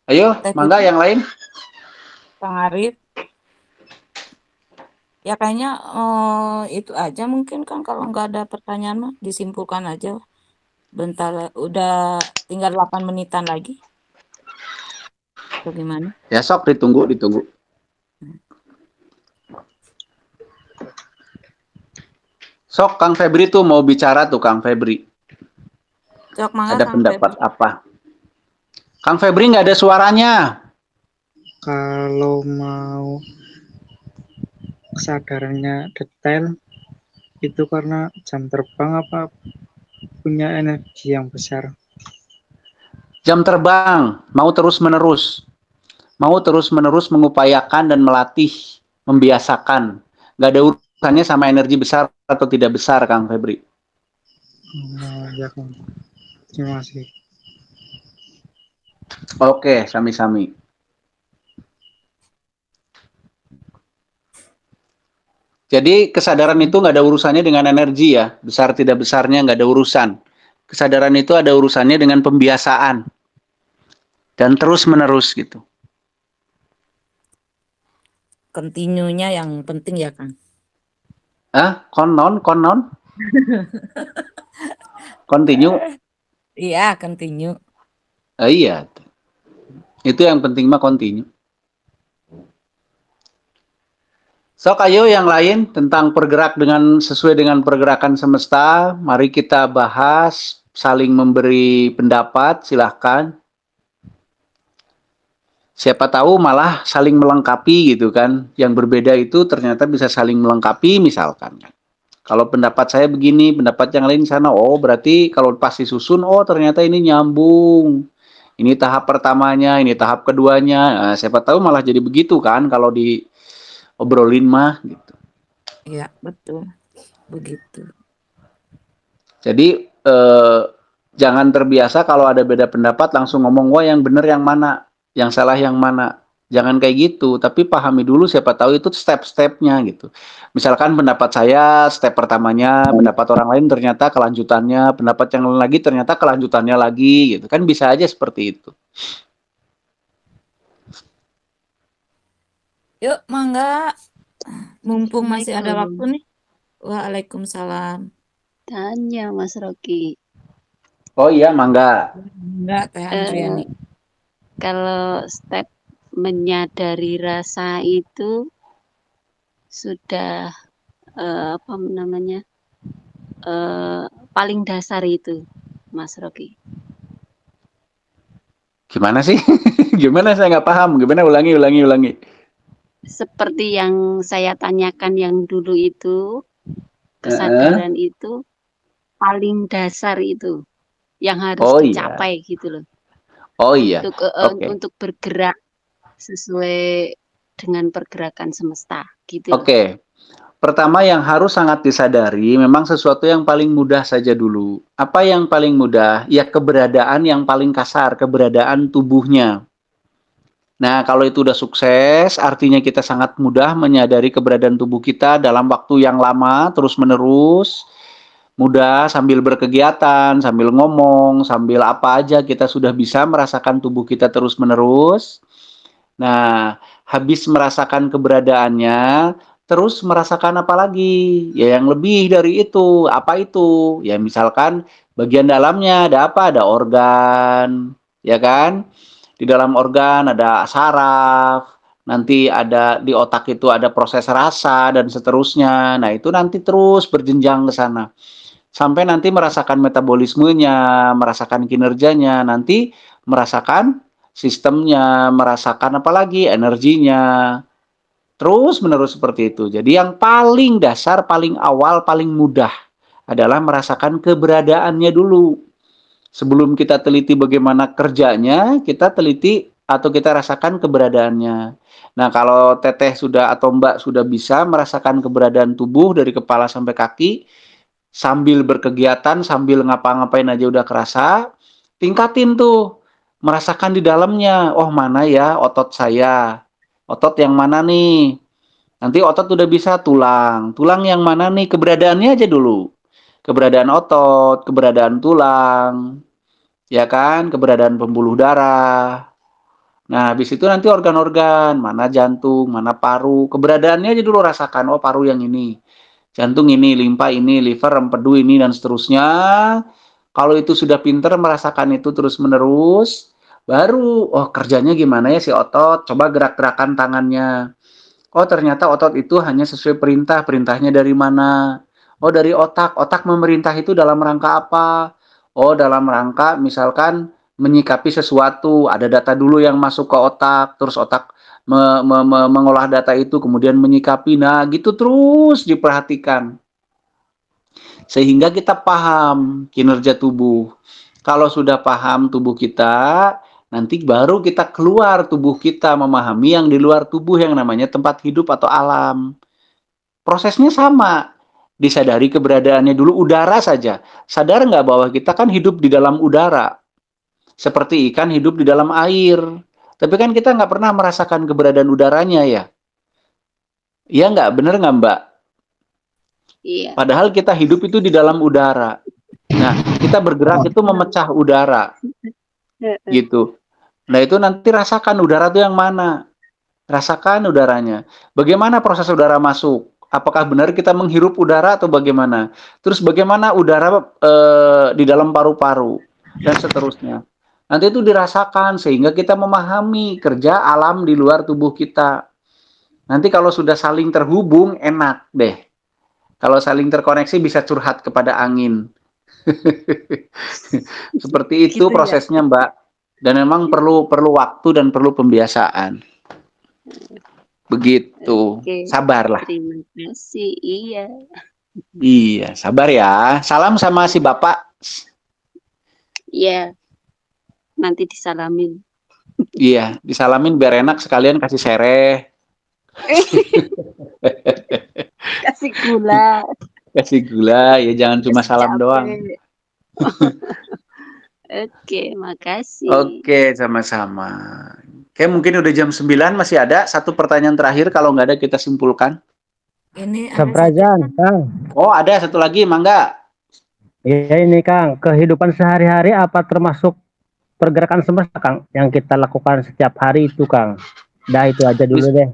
Ayo, Teh mangga Vivi, yang lain. Kang Arif. Ya kayaknya itu aja mungkin kan kalau nggak ada pertanyaan mah disimpulkan aja. Bentar, udah tinggal 8 menitan lagi. Atau gimana? Ya sok ditunggu. Sok Kang Febri tuh mau bicara tuh Kang Febri. Cok mangga Ada Kang pendapat Febri. apa? Kang Febri nggak ada suaranya. Kalau mau kesadarannya detail itu karena jam terbang apa punya energi yang besar? Jam terbang, mau terus-menerus. Mau terus-menerus mengupayakan dan melatih, membiasakan. Nggak ada urusannya sama energi besar atau tidak besar, Kang Febri. Ya, Kang. Terima kasih. Oke, sami-sami. Jadi kesadaran itu nggak ada urusannya dengan energi ya. Besar tidak besarnya nggak ada urusan. Kesadaran itu ada urusannya dengan pembiasaan. Dan terus-menerus gitu. Continue-nya yang penting ya Kang. Konon? Continue? Iya, continue. Iya. Itu yang penting mah continue. Sok ayo yang lain tentang pergerak sesuai dengan pergerakan semesta. Mari kita bahas, saling memberi pendapat, silahkan. Siapa tahu malah saling melengkapi gitu kan. Yang berbeda itu ternyata bisa saling melengkapi misalkan. Kalau pendapat saya begini, pendapat yang lain sana, oh berarti kalau pas disusun, oh ternyata ini nyambung. Ini tahap pertamanya, ini tahap keduanya. Nah, siapa tahu malah jadi begitu kan kalau diobrolin mah gitu. Iya, betul. Begitu. Jadi jangan terbiasa kalau ada beda pendapat langsung ngomong, wah yang benar yang mana, yang salah yang mana. Jangan kayak gitu, tapi pahami dulu siapa tahu itu step-stepnya gitu. Misalkan pendapat saya step pertamanya, pendapat orang lain ternyata kelanjutannya, pendapat yang lain lagi ternyata kelanjutannya lagi gitu. Kan bisa aja seperti itu. Yuk, mangga. Mumpung masih ada waktu nih. Waalaikumsalam. Tanya Mas Rocky. Oh iya, mangga. Enggak, Teh Andriani. Kalau step menyadari rasa itu sudah apa namanya paling dasar itu, Mas Rocky. Gimana sih? Gimana saya nggak paham? Gimana ulangi? Seperti yang saya tanyakan yang dulu itu, kesadaran itu paling dasar itu yang harus dicapai gitu loh. Oh iya. Untuk bergerak sesuai dengan pergerakan semesta gitu. Oke. Pertama yang harus sangat disadari memang sesuatu yang paling mudah saja dulu. Apa yang paling mudah? Ya keberadaan yang paling kasar, keberadaan tubuhnya. Nah, kalau itu udah sukses, artinya kita sangat mudah menyadari keberadaan tubuh kita dalam waktu yang lama, terus-menerus. Mudah sambil berkegiatan, sambil ngomong, sambil apa aja kita sudah bisa merasakan tubuh kita terus-menerus. Nah, habis merasakan keberadaannya, terus merasakan apa lagi? Ya yang lebih dari itu. Apa itu? Ya misalkan bagian dalamnya ada apa? Ada organ, ya kan? Di dalam organ ada saraf, nanti ada di otak itu ada proses rasa dan seterusnya. Nah, itu nanti terus berjenjang ke sana. Sampai nanti merasakan metabolismenya, merasakan kinerjanya, nanti merasakan sistemnya, merasakan apalagi energinya. Terus menerus seperti itu. Jadi yang paling dasar, paling awal, paling mudah adalah merasakan keberadaannya dulu. Sebelum kita teliti bagaimana kerjanya, kita teliti atau kita rasakan keberadaannya. Nah, kalau teteh sudah atau mbak sudah bisa merasakan keberadaan tubuh dari kepala sampai kaki, sambil berkegiatan, sambil ngapa-ngapain aja udah kerasa, tingkatin tuh, merasakan di dalamnya, oh mana ya otot saya, otot yang mana nih, nanti otot udah bisa tulang yang mana nih, keberadaannya aja dulu, keberadaan otot, keberadaan tulang, ya kan, keberadaan pembuluh darah. Nah, habis itu nanti organ-organ, mana jantung, mana paru, keberadaannya aja dulu rasakan, oh paru yang ini, jantung ini, limpa ini, liver, empedu ini, dan seterusnya. Kalau itu sudah pinter merasakan itu terus-menerus, baru, oh kerjanya gimana ya si otot, coba gerak-gerakan tangannya. Oh ternyata otot itu hanya sesuai perintah, perintahnya dari mana? Oh dari otak, otak memerintah itu dalam rangka apa? Oh dalam rangka misalkan menyikapi sesuatu, ada data dulu yang masuk ke otak, terus otak mengolah data itu, kemudian menyikapi, nah gitu terus diperhatikan. Sehingga kita paham kinerja tubuh. Kalau sudah paham tubuh kita, nanti baru kita keluar tubuh kita memahami yang di luar tubuh yang namanya tempat hidup atau alam. Prosesnya sama. Disadari keberadaannya dulu udara saja. Sadar nggak bahwa kita kan hidup di dalam udara. Seperti ikan hidup di dalam air. Tapi kan kita nggak pernah merasakan keberadaan udaranya ya. Iya nggak? Bener nggak Mbak? Iya. Padahal kita hidup itu di dalam udara. Nah, kita bergerak itu memecah udara. Gitu. Nah, itu nanti rasakan udara itu yang mana. Rasakan udaranya. Bagaimana proses udara masuk? Apakah benar kita menghirup udara atau bagaimana? Terus bagaimana udara di dalam paru-paru dan seterusnya. Nanti itu dirasakan sehingga kita memahami kerja alam di luar tubuh kita. Nanti kalau sudah saling terhubung enak deh. Kalau saling terkoneksi bisa curhat kepada angin. Seperti itu Gitu ya. prosesnya Mbak. Dan memang perlu waktu dan perlu pembiasaan. Begitu. Oke. Sabarlah. Terima kasih. Iya. Iya, sabar ya. Salam sama si Bapak. Iya. Nanti disalamin. Iya, disalamin biar enak sekalian kasih sereh. Kasih gula. Kasih gula, ya jangan cuma salam Capek. doang. Oke, makasih. Oke, sama-sama. Oke, mungkin udah jam 9, masih ada satu pertanyaan terakhir, kalau nggak ada kita simpulkan. Ini ada Sabrajan, Kang. Oh, ada satu lagi, Mangga. Iya ini Kang, kehidupan sehari-hari apa termasuk pergerakan semesta Kang yang kita lakukan setiap hari itu Kang? Dah itu aja dulu deh.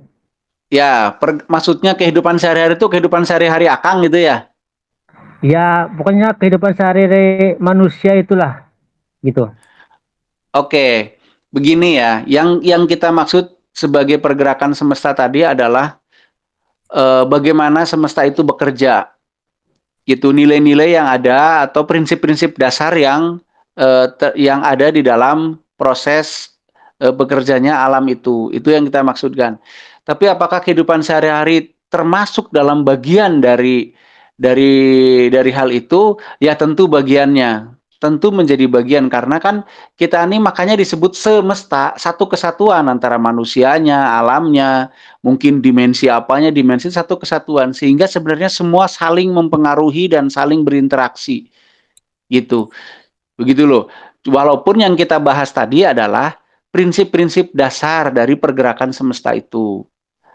Ya, maksudnya kehidupan sehari-hari itu kehidupan sehari-hari Akang gitu ya? Ya, pokoknya kehidupan sehari-hari manusia itulah, gitu. Oke, begini ya, yang kita maksud sebagai pergerakan semesta tadi adalah bagaimana semesta itu bekerja, gitu, nilai-nilai yang ada atau prinsip-prinsip dasar yang ada di dalam proses bekerjanya alam itu yang kita maksudkan. Tapi apakah kehidupan sehari-hari termasuk dalam bagian dari hal itu? Ya tentu bagiannya. Tentu menjadi bagian karena kan kita ini makanya disebut semesta, satu kesatuan antara manusianya, alamnya, mungkin dimensi apanya, dimensi satu kesatuan sehingga sebenarnya semua saling mempengaruhi dan saling berinteraksi. Gitu. Begitu loh. Walaupun yang kita bahas tadi adalah prinsip-prinsip dasar dari pergerakan semesta itu.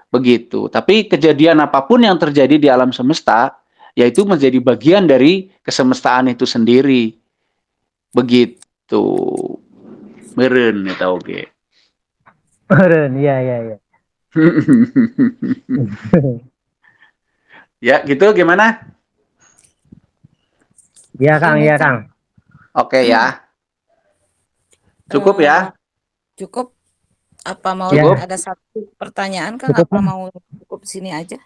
Begitu. Tapi kejadian apapun yang terjadi di alam semesta, yaitu menjadi bagian dari kesemestaan itu sendiri. Begitu. Meren ya tau ge. Meren, iya. Ya, gitu gimana? Iya Kang, iya Kang. Oke ya. Cukup ya? Cukup. Apa mau Cukup? ada satu pertanyaan Kang? Cukup, Apa Kang. mau cukup sini aja?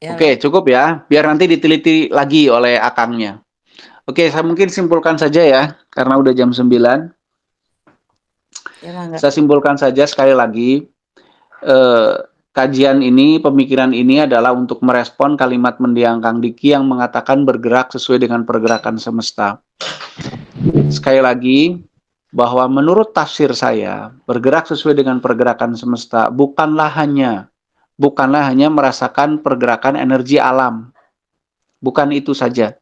Ya, Oke, cukup ya. Biar nanti diteliti lagi oleh akangnya. Oke, saya mungkin simpulkan saja ya, karena udah jam 9. ya Mangga. Saya simpulkan saja sekali lagi, kajian ini, pemikiran ini adalah untuk merespon kalimat mendiang Kang Diki yang mengatakan bergerak sesuai dengan pergerakan semesta. Sekali lagi, bahwa menurut tafsir saya, bergerak sesuai dengan pergerakan semesta bukanlah hanya merasakan pergerakan energi alam. Bukan itu saja.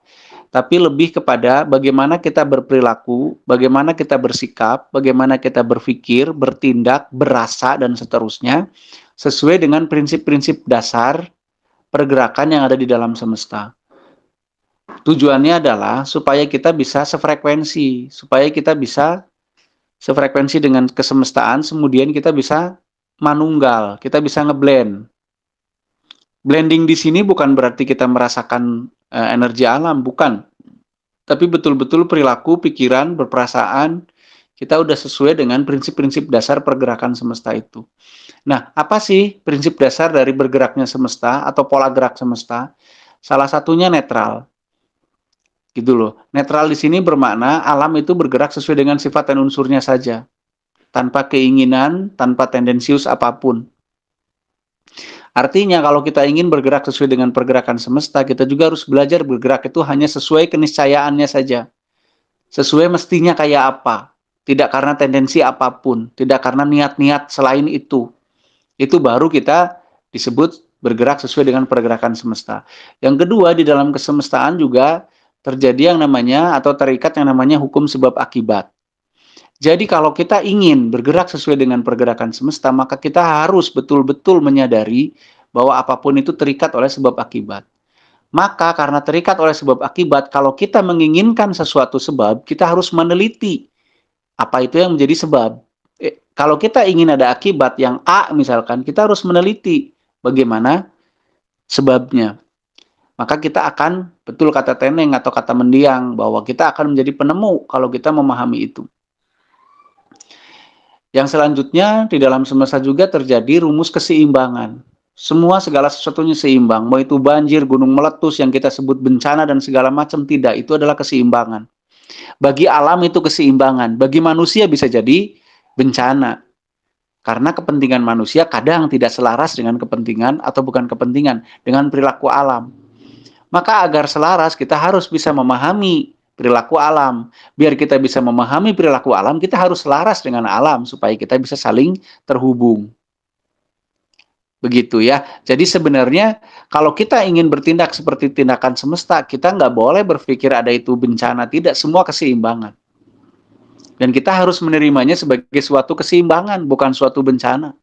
Tapi lebih kepada bagaimana kita berperilaku, bagaimana kita bersikap, bagaimana kita berpikir, bertindak, berasa, dan seterusnya, sesuai dengan prinsip-prinsip dasar pergerakan yang ada di dalam semesta. tujuannya adalah supaya kita bisa sefrekuensi, supaya kita bisa sefrekuensi dengan kesemestaan, kemudian kita bisa manunggal, kita bisa ngeblend. Blending di sini bukan berarti kita merasakan energi alam, bukan. Tapi betul-betul perilaku, pikiran, berperasaan, kita udah sesuai dengan prinsip-prinsip dasar pergerakan semesta itu. Nah, apa sih prinsip dasar dari bergeraknya semesta atau pola gerak semesta? Salah satunya netral. Gitu loh. Netral di sini bermakna alam itu bergerak sesuai dengan sifat dan unsurnya saja. Tanpa keinginan, tanpa tendensius apapun. Artinya kalau kita ingin bergerak sesuai dengan pergerakan semesta, kita juga harus belajar bergerak itu hanya sesuai keniscayaannya saja. Sesuai mestinya kayak apa. Tidak karena tendensi apapun. Tidak karena niat-niat selain itu. Itu baru kita disebut bergerak sesuai dengan pergerakan semesta. Yang kedua, di dalam kesemestaan juga terjadi yang namanya atau terikat yang namanya hukum sebab akibat. Jadi kalau kita ingin bergerak sesuai dengan pergerakan semesta, maka kita harus betul-betul menyadari bahwa apapun itu terikat oleh sebab akibat. Maka karena terikat oleh sebab akibat, kalau kita menginginkan sesuatu sebab, kita harus meneliti apa itu yang menjadi sebab. Kalau kita ingin ada akibat yang A misalkan, kita harus meneliti bagaimana sebabnya. Maka kita akan, betul kata Teneng atau kata Mendiang, bahwa kita akan menjadi penemu kalau kita memahami itu. Yang selanjutnya, di dalam semesta juga terjadi rumus keseimbangan. Semua segala sesuatunya seimbang. Mau itu banjir, gunung meletus, yang kita sebut bencana dan segala macam, tidak. Itu adalah keseimbangan. Bagi alam itu keseimbangan. Bagi manusia bisa jadi bencana. Karena kepentingan manusia kadang tidak selaras dengan kepentingan, atau bukan kepentingan, dengan perilaku alam. Maka agar selaras, kita harus bisa memahami perilaku alam. Biar kita bisa memahami perilaku alam, kita harus selaras dengan alam supaya kita bisa saling terhubung. Begitu ya. Jadi sebenarnya kalau kita ingin bertindak seperti tindakan semesta, kita nggak boleh berpikir ada itu bencana. Tidak, semua keseimbangan. Dan kita harus menerimanya sebagai suatu keseimbangan, bukan suatu bencana.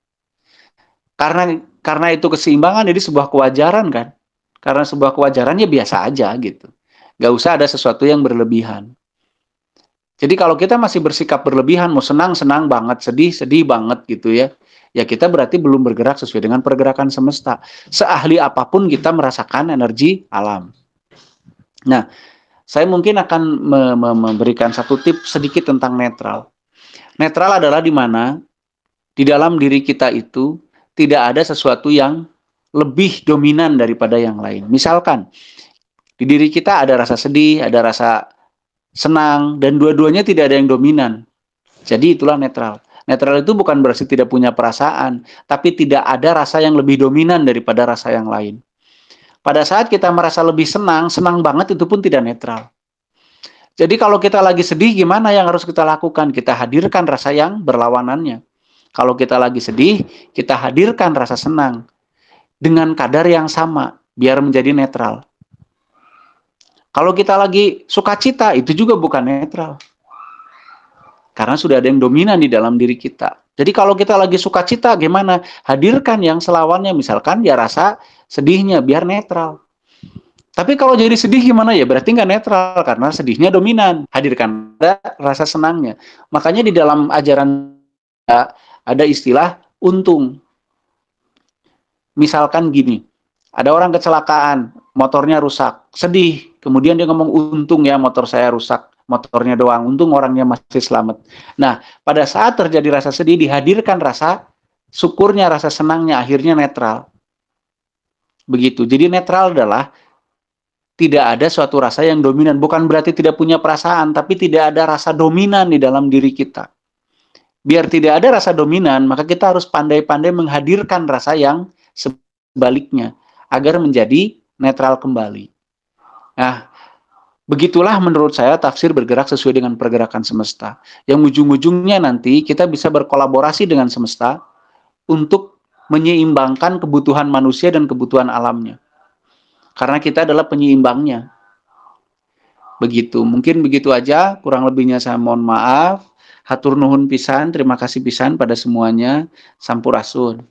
Karena itu keseimbangan, jadi sebuah kewajaran kan. Karena sebuah kewajaran ya biasa aja gitu. Nggak usah ada sesuatu yang berlebihan. Jadi kalau kita masih bersikap berlebihan, mau senang banget, sedih banget gitu ya, ya kita berarti belum bergerak sesuai dengan pergerakan semesta. Seahli apapun kita merasakan energi alam. Nah, saya mungkin akan memberikan satu tips sedikit tentang netral. Netral adalah di mana di dalam diri kita itu tidak ada sesuatu yang lebih dominan daripada yang lain. Misalkan, di diri kita ada rasa sedih, ada rasa senang, dan dua-duanya tidak ada yang dominan. Jadi itulah netral. Netral itu bukan berarti tidak punya perasaan, tapi tidak ada rasa yang lebih dominan daripada rasa yang lain. Pada saat kita merasa lebih senang banget itu pun tidak netral. Jadi kalau kita lagi sedih, gimana yang harus kita lakukan? Kita hadirkan rasa yang berlawanannya. Kalau kita lagi sedih, kita hadirkan rasa senang. Dengan kadar yang sama, biar menjadi netral. Kalau kita lagi sukacita, itu juga bukan netral. Karena sudah ada yang dominan di dalam diri kita. Jadi kalau kita lagi sukacita, gimana? Hadirkan yang selawannya, misalkan ya rasa sedihnya, biar netral. Tapi kalau jadi sedih gimana ya? Berarti nggak netral, karena sedihnya dominan. Hadirkan rasa senangnya. Makanya di dalam ajaran ada istilah untung. Misalkan gini, ada orang kecelakaan, motornya rusak, sedih. Kemudian dia ngomong, untung ya motor saya rusak, motornya doang, untung orangnya masih selamat. Nah, pada saat terjadi rasa sedih, dihadirkan rasa syukurnya, rasa senangnya, akhirnya netral. Begitu. Jadi netral adalah tidak ada suatu rasa yang dominan. Bukan berarti tidak punya perasaan, tapi tidak ada rasa dominan di dalam diri kita. Biar tidak ada rasa dominan, maka kita harus pandai-pandai menghadirkan rasa yang sebaliknya, agar menjadi netral kembali. Nah, begitulah menurut saya tafsir bergerak sesuai dengan pergerakan semesta. Yang ujung-ujungnya nanti kita bisa berkolaborasi dengan semesta untuk menyeimbangkan kebutuhan manusia dan kebutuhan alamnya. Karena kita adalah penyeimbangnya. Begitu, mungkin begitu aja, kurang lebihnya saya mohon maaf. Hatur nuhun pisan, terima kasih pisan pada semuanya. Sampurasun.